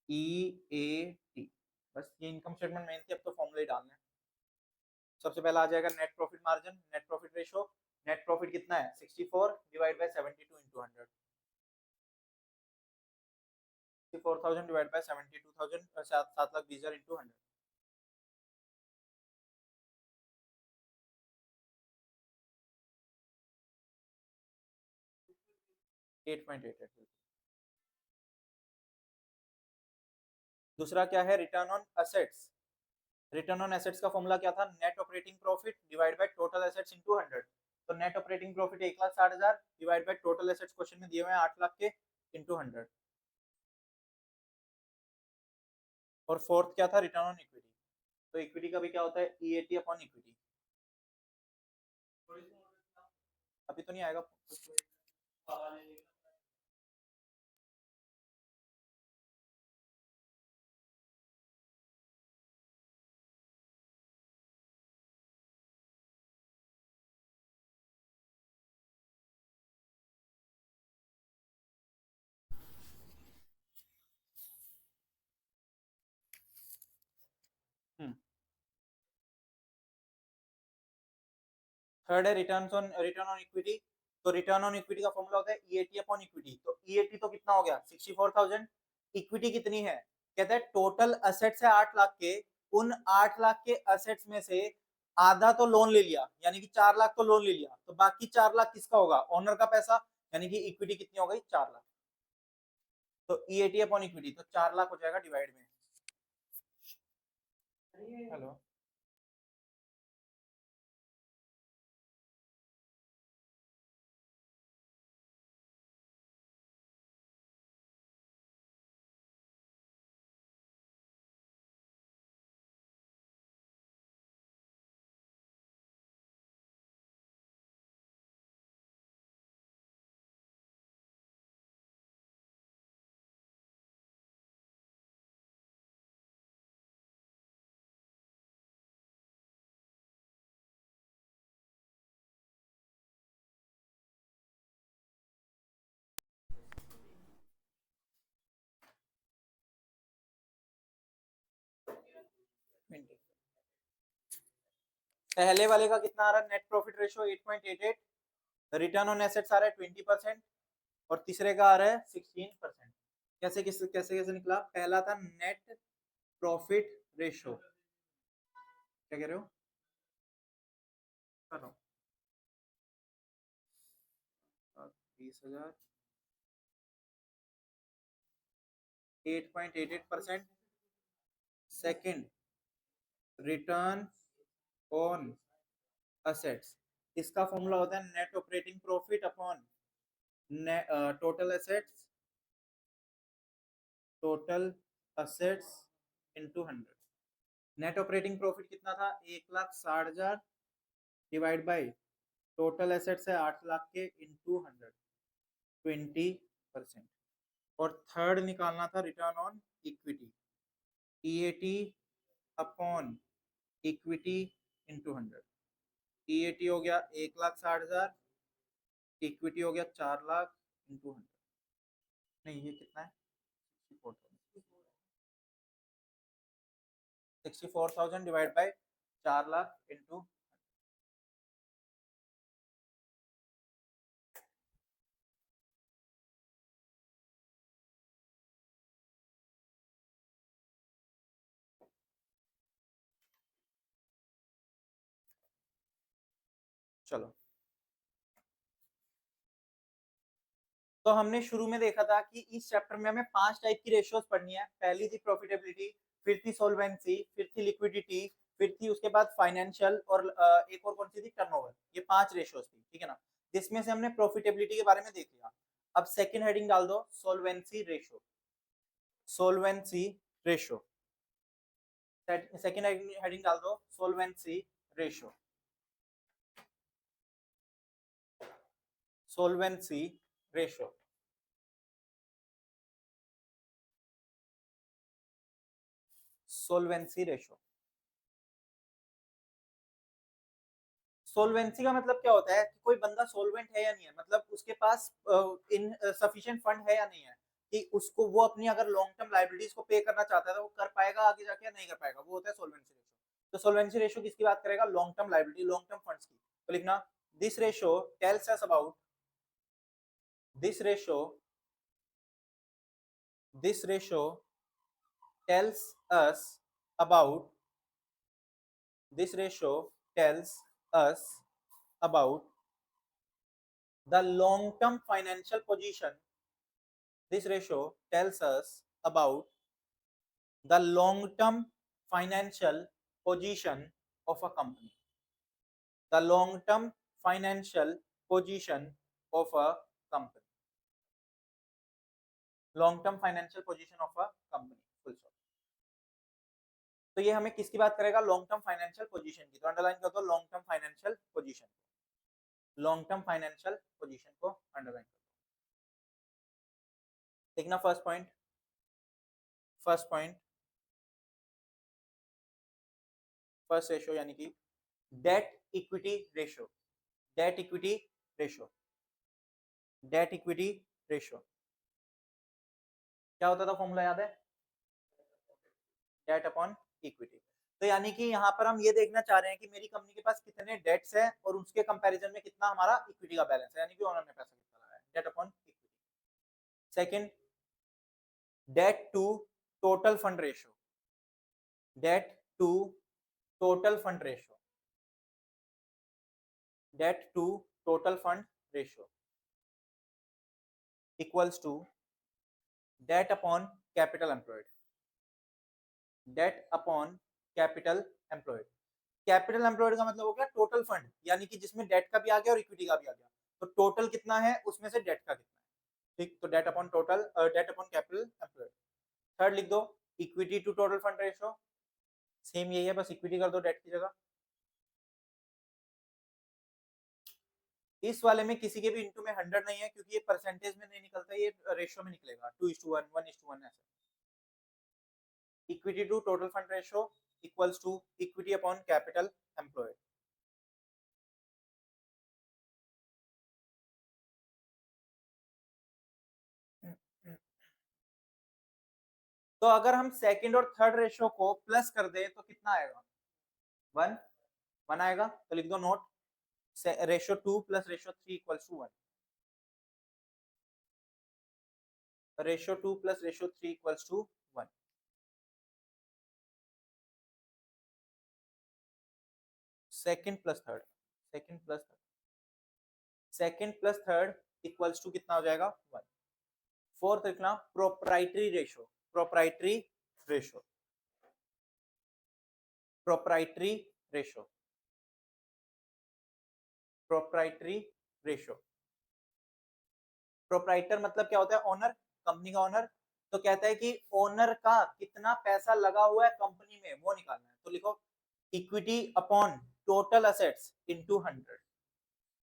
ई ए टी। बस ये इनकम स्टेटमेंट मेन थी, अब तो फॉर्मूला ही डालना है। सबसे पहला आ जाएगा net profit margin, net profit ratio. Net profit कितना है 64 divide by 72 into 100। 64,000 divide by 72,000, 7,20,000 into 100। 8.88। दूसरा क्या है return on assets. Return on assets का फॉर्मूला क्या था? Net operating profit divide by total assets into 100। तो net operating profit 1,60,000 divide by total assets question में दिए हुए हैं 8 लाख के इनटू 100। और फोर्थ क्या था रिटर्न ऑन इक्विटी। तो इक्विटी का भी क्या होता है ईएटी अपॉन इक्विटी। अभी तो नहीं आएगा। 3rd है रिटर्न ऑन इक्विटी। तो रिटर्न ऑन इक्विटी का फॉर्मूला होता है ईएटी अपॉन इक्विटी। तो ईएटी तो कितना हो गया 64,000। इक्विटी कितनी है? कहता है टोटल असेट्स है 8 लाख के, उन 8 लाख के असेट्स में से आधा तो लोन ले लिया, यानी कि 4 लाख तो लोन ले लिया, तो बाकी 4 लाख किसका होगा? ओनर का पैसा, यानी कि इक्विटी कितनी हो गई 4 लाख। तो ईएटी अपॉन इक्विटी तो 4 लाख हो जाएगा डिवाइड में। हेलो, पहले वाले का कितना आ रहा है net profit ratio 8.88, return on assets आ रहा है 20%, और तीसरे का आ रहा है 16%। कैसे कैसे कैसे कैसे निकला? पहला था नेट प्रॉफिट रेशियो, क्या कह रहे हो? कर रहा हूँ 20,000, 8.88%। सेकंड रिटर्न ऑन असेट्स, इसका फॉर्मूला होता है net operating profit upon total assets, total assets into 100। Net operating profit कितना था 1,60,000 डिवाइड बाय टोटल एसेट्स है 8 लाख के इनटू 100, 20%। और थर्ड निकालना था return on equity, EAT upon equity into 100। EAT हो गया 1,60,000, इक्विटी हो गया 4 लाख इनटू 100। नहीं ये कितना है 64,000 डिवाइड बाय 4 लाख इनटू। चलो तो हमने शुरू में देखा था कि इस चैप्टर में हमें 5 टाइप की रेशियोज पढ़नी है। पहली थी प्रॉफिटेबिलिटी, फिर थी सोल्वेंसी, फिर थी लिक्विडिटी, फिर थी उसके बाद फाइनेंशियल, और एक और कौन सी थी, टर्नओवर। ये 5 रेशियोज थी, ठीक है ना। जिसमें से हमने प्रॉफिटेबिलिटी के बारे में देख लिया। अब सेकंड हेडिंग डाल दो, solvency ratio. Solvency ratio, second heading डाल दो, solvency ratio. Solvency ratio, solvency ratio. Solvency का मतलब क्या होता है कि कोई बंदा सोल्वेंट है या नहीं है, मतलब उसके पास इन सफिशिएंट फंड है या नहीं है, कि उसको वो अपनी अगर लॉन्ग टर्म लायबिलिटीज को पे करना चाहता है तो वो कर पाएगा आगे जाके या नहीं कर पाएगा, वो होता है सोल्वेंसी रेशियो। तो सोल्वेंसी रेशियो किसकी बात करेगा, long term liability, long term funds की। तो लिखना, this ratio tells us about, this ratio, this ratio tells us about, this ratio tells us about the long term financial position, this ratio tells us about the long term financial position of a company, the long term financial position of a company, long term financial position of a company, full stop। तो ये हमें किसकी बात करेगा, long term financial position की। तो underline कर दो long term financial position, long term financial position को अंडरलाइन कर दो। देखना first point, first point, first ratio यानी कि date equity ratio, date equity ratio, date equity ratio. क्या होता था फॉर्मूला याद है, डेट अपॉन इक्विटी। तो यानी कि यहाँ पर हम ये देखना चाह रहे हैं कि मेरी कंपनी के पास कितने डेट्स है और उसके कंपैरिजन में कितना हमारा इक्विटी का बैलेंस है, यानी कि ओनर ने पैसा कितना लगाया, debt upon equity. Second, debt to total fund ratio, debt to total fund ratio, debt to total fund ratio equals to debt upon capital employed, debt upon capital employed। Capital employed का मतलब हो गया total fund, यानी कि जिसमें date का भी आ गया और इक्विटी का भी आ गया। तो टोटल कितना है उसमें से डेट का कितना है, ठीक। तो debt upon total, debt upon capital employed. Third लिख दो, equity to total fund ratio, same यही है, बस इक्विटी कर दो डेट की जगह। इस वाले में किसी के भी इनटू में 100 नहीं है, क्योंकि ये परसेंटेज में नहीं निकलता, ये रेशियो में निकलेगा, 2:1, 1:1 ऐसे। Equity to total fund ratio equals to equity upon capital employed. तो अगर हम सेकंड और थर्ड रेशियो को प्लस कर दे तो कितना आएगा, 1 1 आएगा। तो लिख दो note, ratio 2 plus ratio 3 equals to 1, ratio 2 plus ratio 3 equals to 1। Second plus third, second plus third, second plus third equals to कितना हो जाएगा, 1। फोर्थ लिखना, proprietary ratio, proprietary ratio, proprietary ratio, proprietary ratio. Proprietor मतलब क्या होता है, owner, company का owner. तो कहता है कि ओनर का कितना पैसा लगा हुआ है कंपनी में वो निकालना है। तो लिखो, equity upon total assets into 100,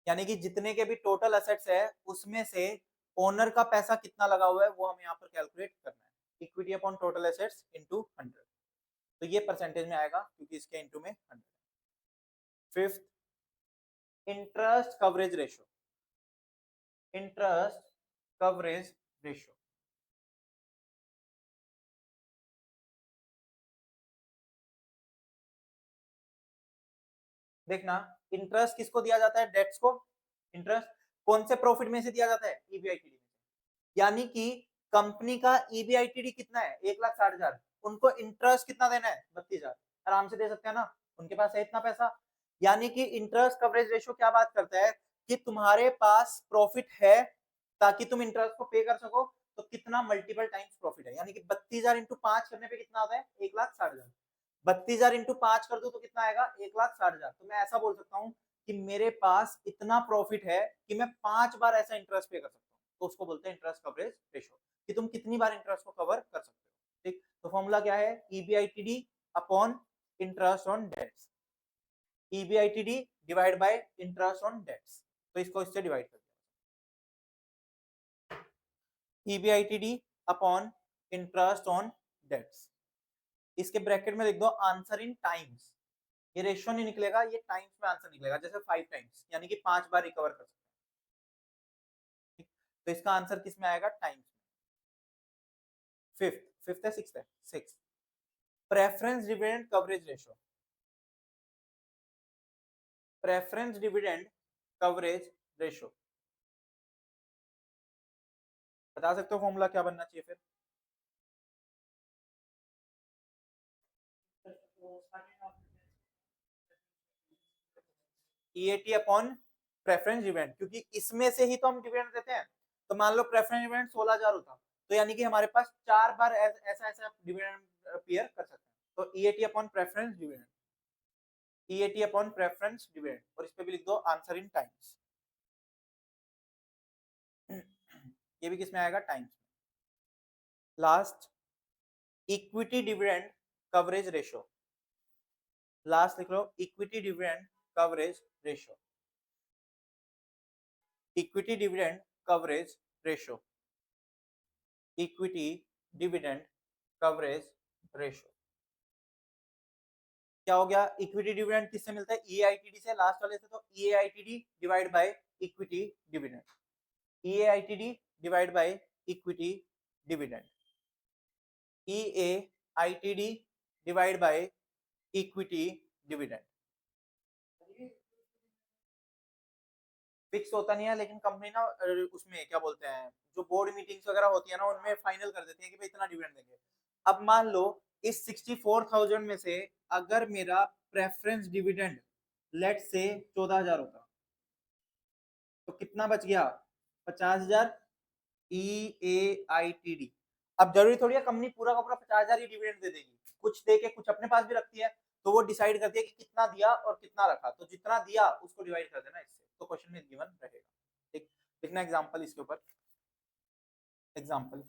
यानी कि जितने के भी टोटल असेट्स है उसमें से ओनर का पैसा कितना लगा हुआ है वो हमें यहाँ पर कैलकुलेट करना है। Equity upon total assets into 100, तो ये परसेंटेज में आएगा क्योंकि इसके इनटू में 100। Fifth, interest coverage ratio, interest coverage ratio. देखना, इंटरेस्ट किसको दिया जाता है, डेट्स को। इंटरेस्ट कौन से प्रॉफिट में से दिया जाता है, ईबीआईटीडी में से। यानी कि कंपनी का ईबीआईटीडी कितना है, 1,60,000, उनको इंटरेस्ट कितना देना है, 32,000। आराम से दे सकते हैं ना, उनके पास है इतना पैसा। यानी कि इंटरेस्ट कवरेज रेशियो क्या बात करता है कि तुम्हारे पास प्रॉफिट है ताकि तुम इंटरेस्ट को पे कर सको। तो कितना मल्टीपल टाइम्स प्रॉफिट है, यानी कि 32,000 इंटू 5 करने पे कितना आता है, 1,60,000। 32,000 इंटू 5 कर दो तो कितना आएगा, 1,60,000। तो मैं ऐसा बोल सकता हूँ कि मेरे पास इतना प्रॉफिट है कि मैं 5 बार ऐसा इंटरेस्ट पे कर सकता हूँ। तो उसको बोलते हैं इंटरेस्ट कवरेज रेशो, कि तुम कितनी बार इंटरेस्ट को कवर कर सकते हो। ठीक, तो फॉर्मूला क्या है, EBITD upon interest on debts. EBITD divide by interest on debts, तो इसको इससे डिवाइड कर दिया, EBITD upon interest on debts. इसके ब्रैकेट में लिख दो आंसर इन टाइम्स। ये रेशियो नहीं निकलेगा, ये टाइम्स में आंसर निकलेगा, जैसे 5 टाइम्स, यानी कि 5 बार रिकवर कर सकते हैं। तो इसका आंसर किस में आएगा, टाइम्स में। फिफ्थ, फिफ्थ है, सिक्स्थ है, sixth, preference dividend coverage ratio. Preference dividend coverage ratio, बता सकते हो फॉर्मूला क्या बनना चाहिए फिर। ईएटी अपॉन प्रेफरेंस डिविडेंड, क्योंकि इसमें से ही तो हम डिविडेंड देते हैं। तो मान लो प्रेफरेंस डिविडेंड 16,000 होता, तो यानी कि हमारे पास 4 बार ऐसा ऐसा डिविडेंड अपीयर कर सकते हैं। तो EAT upon preference dividend, EAT upon preference dividend, और इस पे भी लिख दो आंसर इन टाइम्स। ये भी किसमें आएगा, टाइम्स में। Last, equity dividend coverage ratio. Last लिख लो, equity dividend coverage ratio, equity dividend coverage ratio, equity dividend coverage ratio. क्या हो गया, इक्विटी डिविडेंड किससे मिलता है, ईएआईटीडी से, लास्ट वाले से। तो EAITD divide by equity dividend, EAITD divide by equity dividend, EAITD divide by equity dividend. Fix होता नहीं है, लेकिन कंपनी ना उसमें क्या बोलते हैं, जो बोर्ड मीटिंग्स वगैरह होती है ना, उनमें फाइनल कर देती है कि भाई इतना डिविडेंड देंगे। अब मान लो इस 64,000 में से अगर मेरा प्रेफरेंस डिविडेंड लेट से 14,000 होता, तो कितना बच गया, 50,000 EAITD। अब जरूरी थोड़ी है कंपनी पूरा का पूरा 50,000 ही डिविडेंड दे देगी, कुछ दे के कुछ अपने पास भी रखती है। तो वो डिसाइड करती है कि कितना दिया और कितना रखा, तो जितना दिया उसको डिवाइड कर देना इससे, तो क्वेश्चन में गिवन रहेगा। ठीक, लिखना एग्जांपल इसके ऊपर। Example,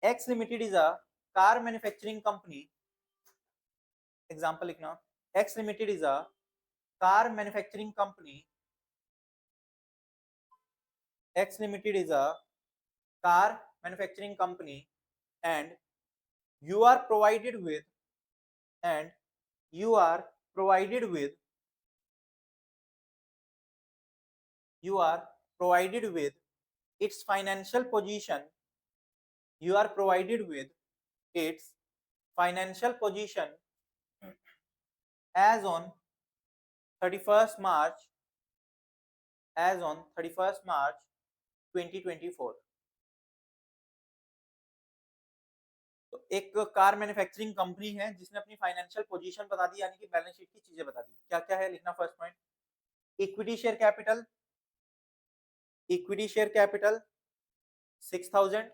X Limited is a car manufacturing company. Example लिखना, X Limited is a car manufacturing company. X Limited is a car manufacturing company, and you are provided with and you are provided with you are provided with its financial position. You are provided with its financial position as on 31st March, as on 31st March 2024. तो एक car manufacturing company है जिसने अपनी financial position बता दी, यानी कि balance sheet की चीजें बता दी। क्या क्या है लिखना, first point, equity share capital, equity share capital 6,000,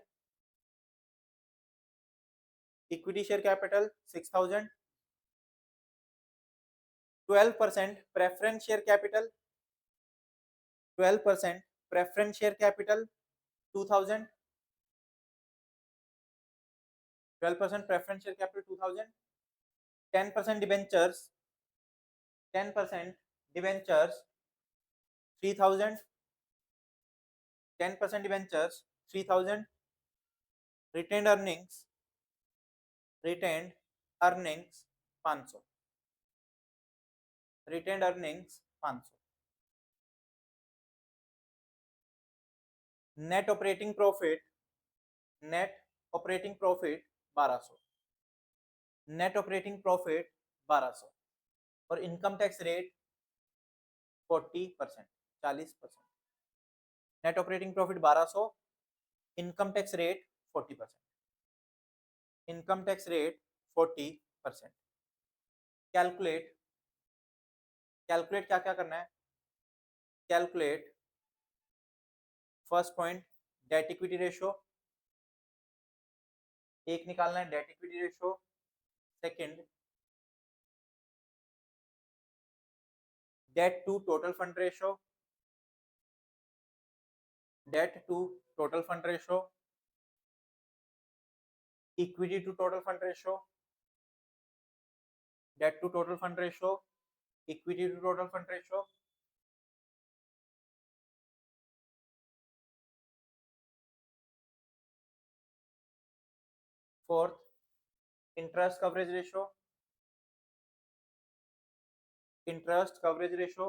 equity share capital 6,000, 12% preference share capital, 12% preference share capital 2,000, 12% preference share capital 2,000, 10% debentures, 10% debentures 3,000, 10% debentures 3,000, retained earnings, retained earnings 500, retained earnings 500, net operating profit, net operating profit 1200, net operating profit 1200, और income tax rate 40%, 40%। Net operating profit 1200, income tax rate 40%, income tax rate 40%। Calculate, calculate क्या क्या करना है, calculate first point debt equity ratio, एक निकालना है debt equity ratio. Second debt to total fund ratio, debt to total fund ratio, equity to total fund ratio, debt to total fund ratio, equity to total fund ratio. Fourth interest coverage ratio, interest coverage ratio.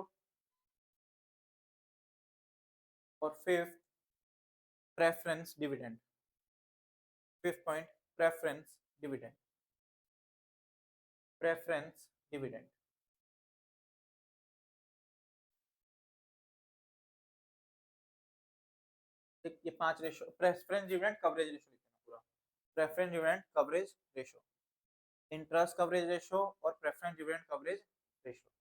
और fifth preference dividend, fifth point preference dividend, preference dividend. ये 5 ratio, preference dividend coverage ratio लिखना पूरा, preference dividend coverage ratio, interest coverage ratio और preference dividend coverage ratio.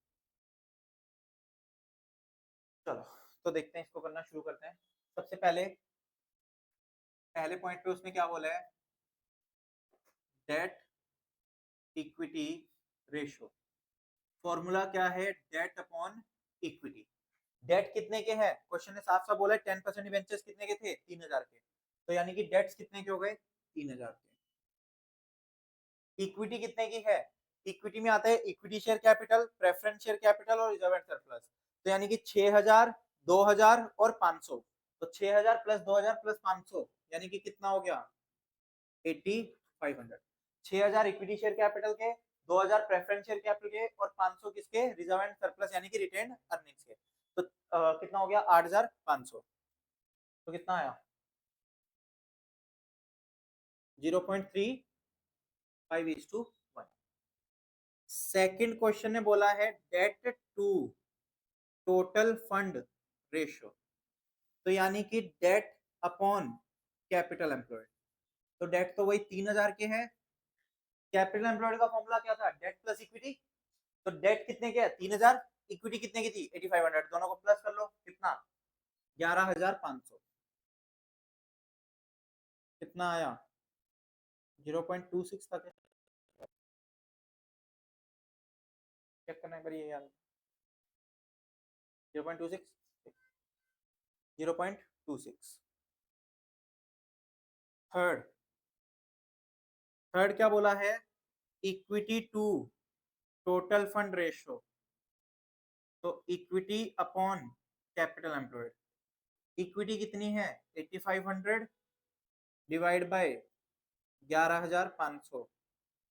चलो तो देखते हैं, इसको करना शुरू करते हैं। सबसे पहले पहले पॉइंट पे उसने क्या बोला है, डेट इक्विटी रेशियो। फॉर्मूला क्या है, डेट अपॉन इक्विटी। डेट कितने के हैं, क्वेश्चन ने साफ साफ बोला है 10% डिबेंचर्स कितने के थे, 3000 के, तो यानी कि डेट्स कितने के हो गए, 3000 के। इक्विटी कितने की है, इक्विटी में आता है equity share capital, preference share capital और रिजर्व एंड सरप्लस। तो यानी कि 6000, 2000 और 500, तो 6000 प्लस 2000 प्लस 500 यानी कि कितना हो गया, 8500। 6000 इक्विटी शेयर कैपिटल के, 2000 प्रेफरेंस शेयर कैपिटल के और 500 किसके, रिजर्व एंड सरप्लस यानी कि रिटेन्ड अर्निंग्स के। तो कितना हो गया 8500। तो कितना आया 0.35:1। सेकंड क्वेश्चन ने बोला है debt to total fund ratio, तो यानी कि डेट अपॉन कैपिटल एम्प्लॉयड। तो डेट तो वही 3000 के है, कैपिटल एम्प्लॉयड का फॉर्मूला क्या था, डेट प्लस इक्विटी। तो डेट कितने के है 3000, इक्विटी कितने की थी 8500, दोनों को प्लस कर लो, कितना 11500। कितना आया 0.26 तक। चेक करना है यार, 0.26, 0.26। थर्ड थर्ड क्या बोला है, equity to total fund ratio. तो equity upon capital employed, equity कितनी है 8500 डिवाइड बाय 11500,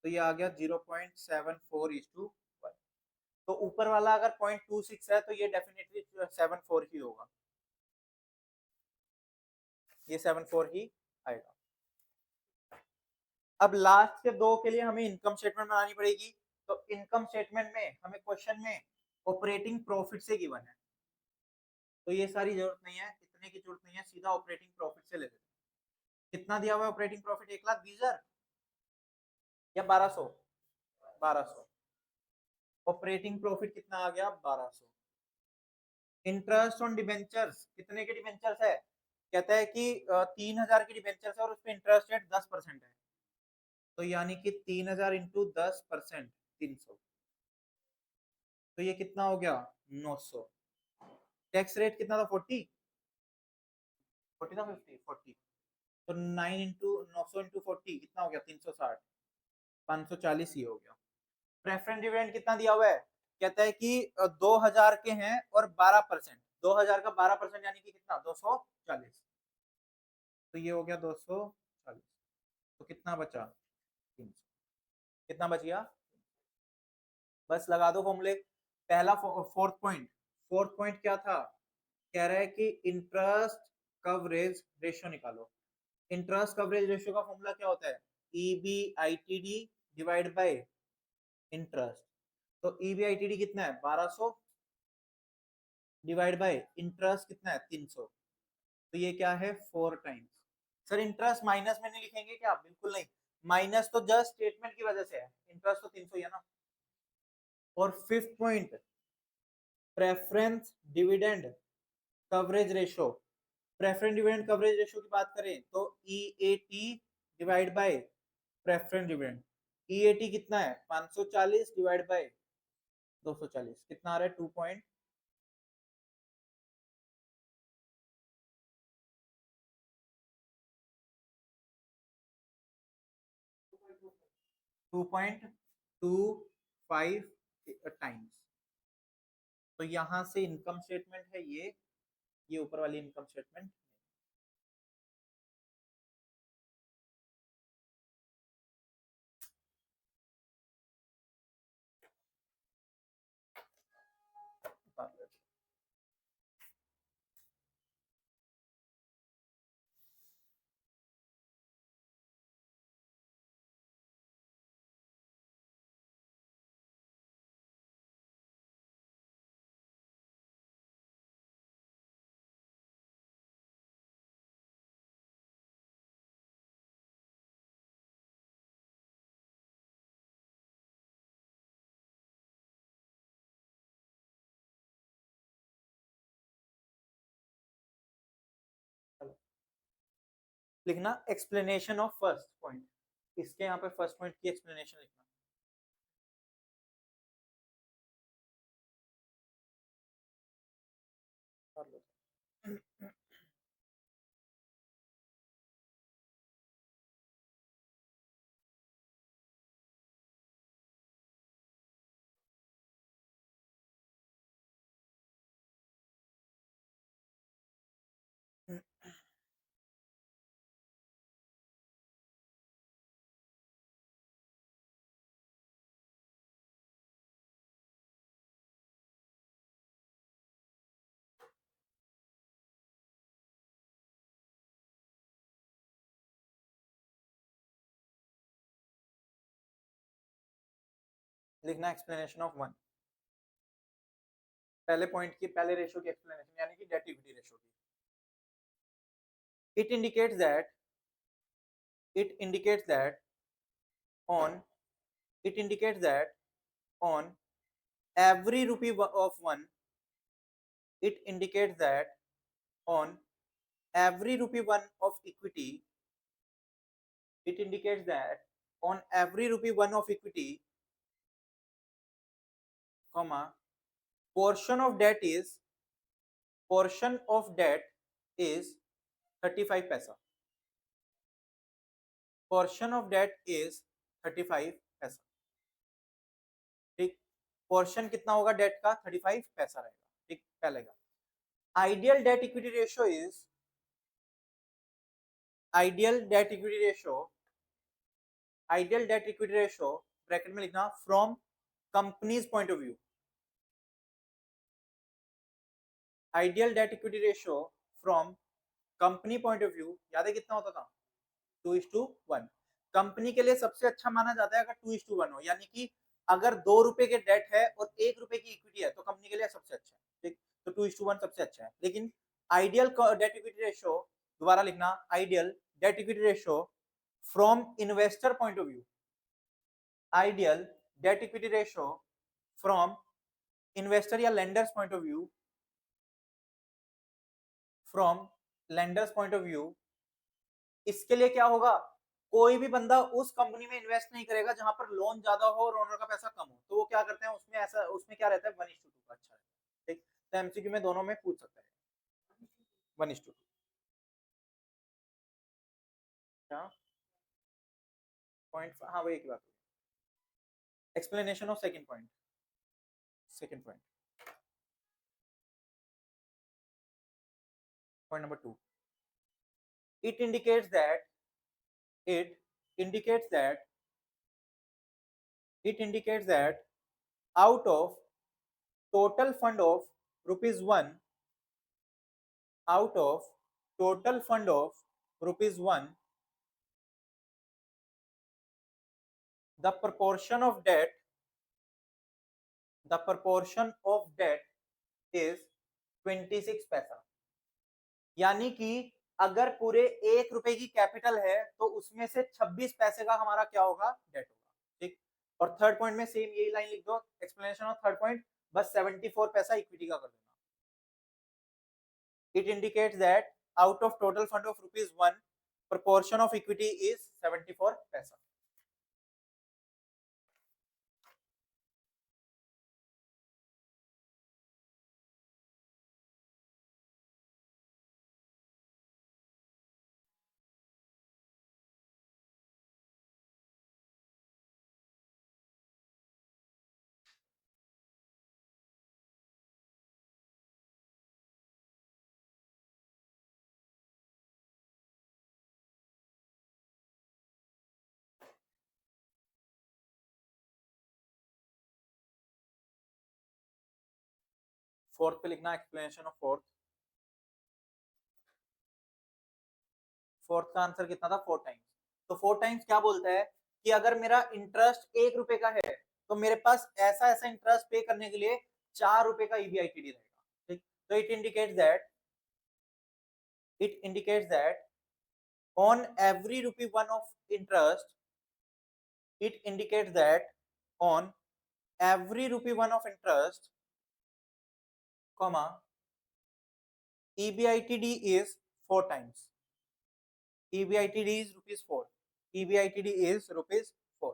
तो ये आ गया 0.74:1। तो ऊपर वाला अगर 0.26 है तो ये डेफिनेटली 74 ही होगा, ये 74 ही आएगा। अब लास्ट के दो के लिए हमें इनकम स्टेटमेंट बनानी पड़ेगी। तो इनकम स्टेटमेंट में हमें क्वेश्चन में ऑपरेटिंग प्रॉफिट से गिवन है, तो ये सारी जरूरत नहीं है, इतने की जरूरत नहीं है, सीधा ऑपरेटिंग प्रॉफिट से ले लेते हैं। कितना दिया हुआ है ऑपरेटिंग प्रॉफिट, 1,20,000 या 1200, 1200। ऑपरेटिंग प्रॉफिट कितना आ गया 1200। इंटरेस्ट ऑन डिबेंचर्स, कितने के डिबेंचर्स है, कहता है कि 3000 की डिबेंचर्स है और उस पर इंटरेस्ट रेट 10% है, तो यानी कि 3000 इंटू 10%, 300, तो ये कितना हो गया 900। टैक्स रेट कितना था 40, 40 था 50, 40, तो 9 इंटू 900 इंटू 40 कितना हो गया 360, 540 ही हो गया। प्रेफरेंस डिविडेंड कितना दिया हुआ है, कहता है कि 2000 के हैं और 12%, 2000 का 12% यानी कि कितना 240, तो ये हो गया 240। तो कितना बचा 300, कितना बच गया, बस लगा दो फॉर्मूले। पहला फोर्थ पॉइंट क्या था, कह रहा है कि इंटरेस्ट कवरेज रेशियो निकालो। इंटरेस्ट कवरेज रेशियो का फॉर्मूला क्या होता है, EBITD डिवाइड बाय इंटरेस्ट। तो EBITD कितना है 1200 डिवाइड बाय इंटरेस्ट कितना है 300, तो ये क्या है 4 टाइम्स। सर इंटरेस्ट माइनस में नहीं लिखेंगे क्या, बिल्कुल नहीं, माइनस तो जस्ट स्टेटमेंट की वजह से है, इंटरेस्ट तो 300 ही है ना। और fifth point preference dividend coverage ratio, preference dividend coverage ratio की बात करें तो EAT divide by preference dividend, EAT कितना है 540 डिवाइड बाय 240 कितना आ रहा है 2.25 टाइम्स। तो यहां से इनकम स्टेटमेंट है ये ऊपर वाली इनकम स्टेटमेंट। लिखना एक्सप्लेनेशन ऑफ फर्स्ट पॉइंट, इसके यहाँ पे फर्स्ट पॉइंट की एक्सप्लेनेशन लिखना। कर लो। लिखना एक्सप्लेनेशन ऑफ वन, पहले पॉइंट की पहले रेशियो की एक्सप्लेनेशन यानी कि डेट इक्विटी रेशियो की। It indicates that it indicates that on it indicates that on every rupee of one it indicates that on every rupee one of equity it indicates that on every rupee one of equity comma portion of debt is portion of debt is 35 paisa, portion of debt is 35 पैसा। ठीक, portion कितना होगा date का 35 पैसा रहेगा। ठीक, पहले का ideal debt equity ratio is ideal debt equity ratio bracket में लिखना from companies point of view, ideal debt equity ratio from company point of view याद है कितना होता था 2:1। कंपनी के लिए सबसे अच्छा माना जाता है अगर 2:1 हो, यानी कि अगर 2 रुपए के डेट है और 1 रुपए की इक्विटी है तो कंपनी के लिए सबसे अच्छा है। ठीक, तो 2:1 सबसे अच्छा है। लेकिन आइडियल डेट इक्विटी रेशियो, दोबारा लिखना ideal debt equity ratio from investor point of view, ideal debt equity ratio from investor या lenders point of view, from lenders point of view, इसके लिए क्या होगा, कोई भी बंदा उस कंपनी में इन्वेस्ट नहीं करेगा जहां पर लोन ज्यादा हो और ओनर का पैसा कम हो, तो वो क्या करते हैं उसमें ऐसा उसमें क्या रहता है 1:2 का अच्छा है। ठीक, तो एमसीक्यू में दोनों में पूछ सकता है 1:2। क्या पॉइंट, हाँ वही की बात है। Explanation of second point, second point point number 2, it indicates that it indicates that it indicates that out of total fund of rupees 1, out of total fund of rupees 1, the proportion of debt, the proportion of debt is 26 पैसा। यानी कि अगर पूरे 1 रुपए की capital है तो उसमें से 26 पैसे का हमारा क्या होगा, डेट होगा। ठीक, और थर्ड पॉइंट में सेम यही लाइन लिख दो, एक्सप्लेनेशन ऑफ थर्ड पॉइंट, बस 74 पैसा इक्विटी का कर देना। It indicates that out of total fund of ₹1, proportion of equity is 74 paisa. Fourth पे लिखना एक्सप्लेनेशन ऑफ फोर्थ. फोर्थ का आंसर कितना था? 4 टाइम्स. तो 4 टाइम्स क्या बोलता है कि अगर मेरा इंटरेस्ट ₹1 का है तो मेरे पास ऐसा ऐसा इंटरेस्ट पे करने के लिए ₹4 का ईबीआईटीडी रहेगा. ठीक. तो it indicates that on every ₹1 of interest, it indicates that on every ₹1 of interest, comma, EBITD is 4 times. EBITD is ₹4. EBITD is ₹4.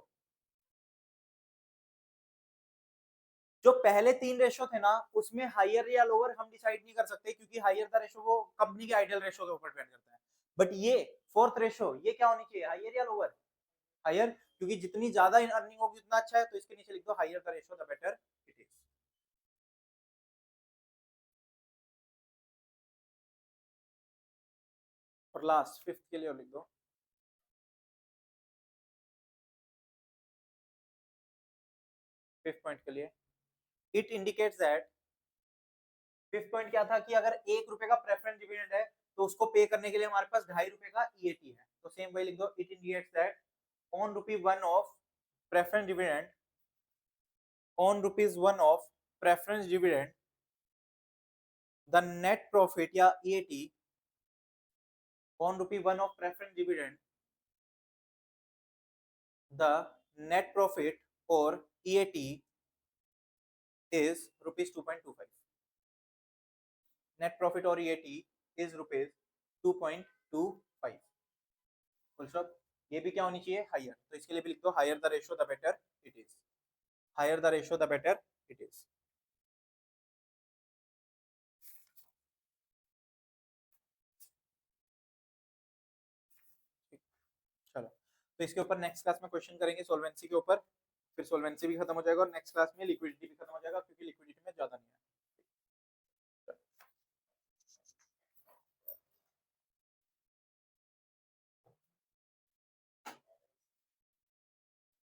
जो पहले 3 रेशो थे ना उसमें हायर या लोअर हम डिसाइड नहीं कर सकते क्योंकि हायर का रेशो वो कंपनी के आइडियल रेशो के ऊपर डिपेंड करता है. बट ये फोर्थ रेशो ये क्या होनी चाहिए? हायर या लोअर? हायर, क्योंकि जितनी ज्यादा अर्निंग होगी उतना अच्छा है. तो इसके नीचे लिख दो higher the ratio the better it is. और लास्ट फिफ्थ के लिए लिख दो. फिफ्थ पॉइंट के लिए it indicates that. Fifth point क्या था कि अगर ₹1 का प्रेफरेंस डिविडेंड है तो उसको पे करने के लिए हमारे पास ₹2.5 का ईएटी है. तो सेम वही लिख दो. It indicates that on ₹1 of preference dividend, on ₹1 of preference dividend, the net profit या EAT on ₹1 of preference dividend, the net profit or EAT is ₹2.25. Net profit or EAT is ₹2.25. Full stop. ये भी क्या होनी चाहिए? Higher. तो इसके लिए भी लिख दो higher the ratio the better it is. Higher the ratio the better it is. चलो, तो इसके ऊपर नेक्स्ट क्लास में क्वेश्चन करेंगे सोल्वेंसी के ऊपर. फिर सोल्वेंसी भी खत्म हो जाएगा और नेक्स्ट क्लास में लिक्विडिटी भी खत्म हो जाएगा क्योंकि लिक्विडिटी में ज्यादा नहीं है.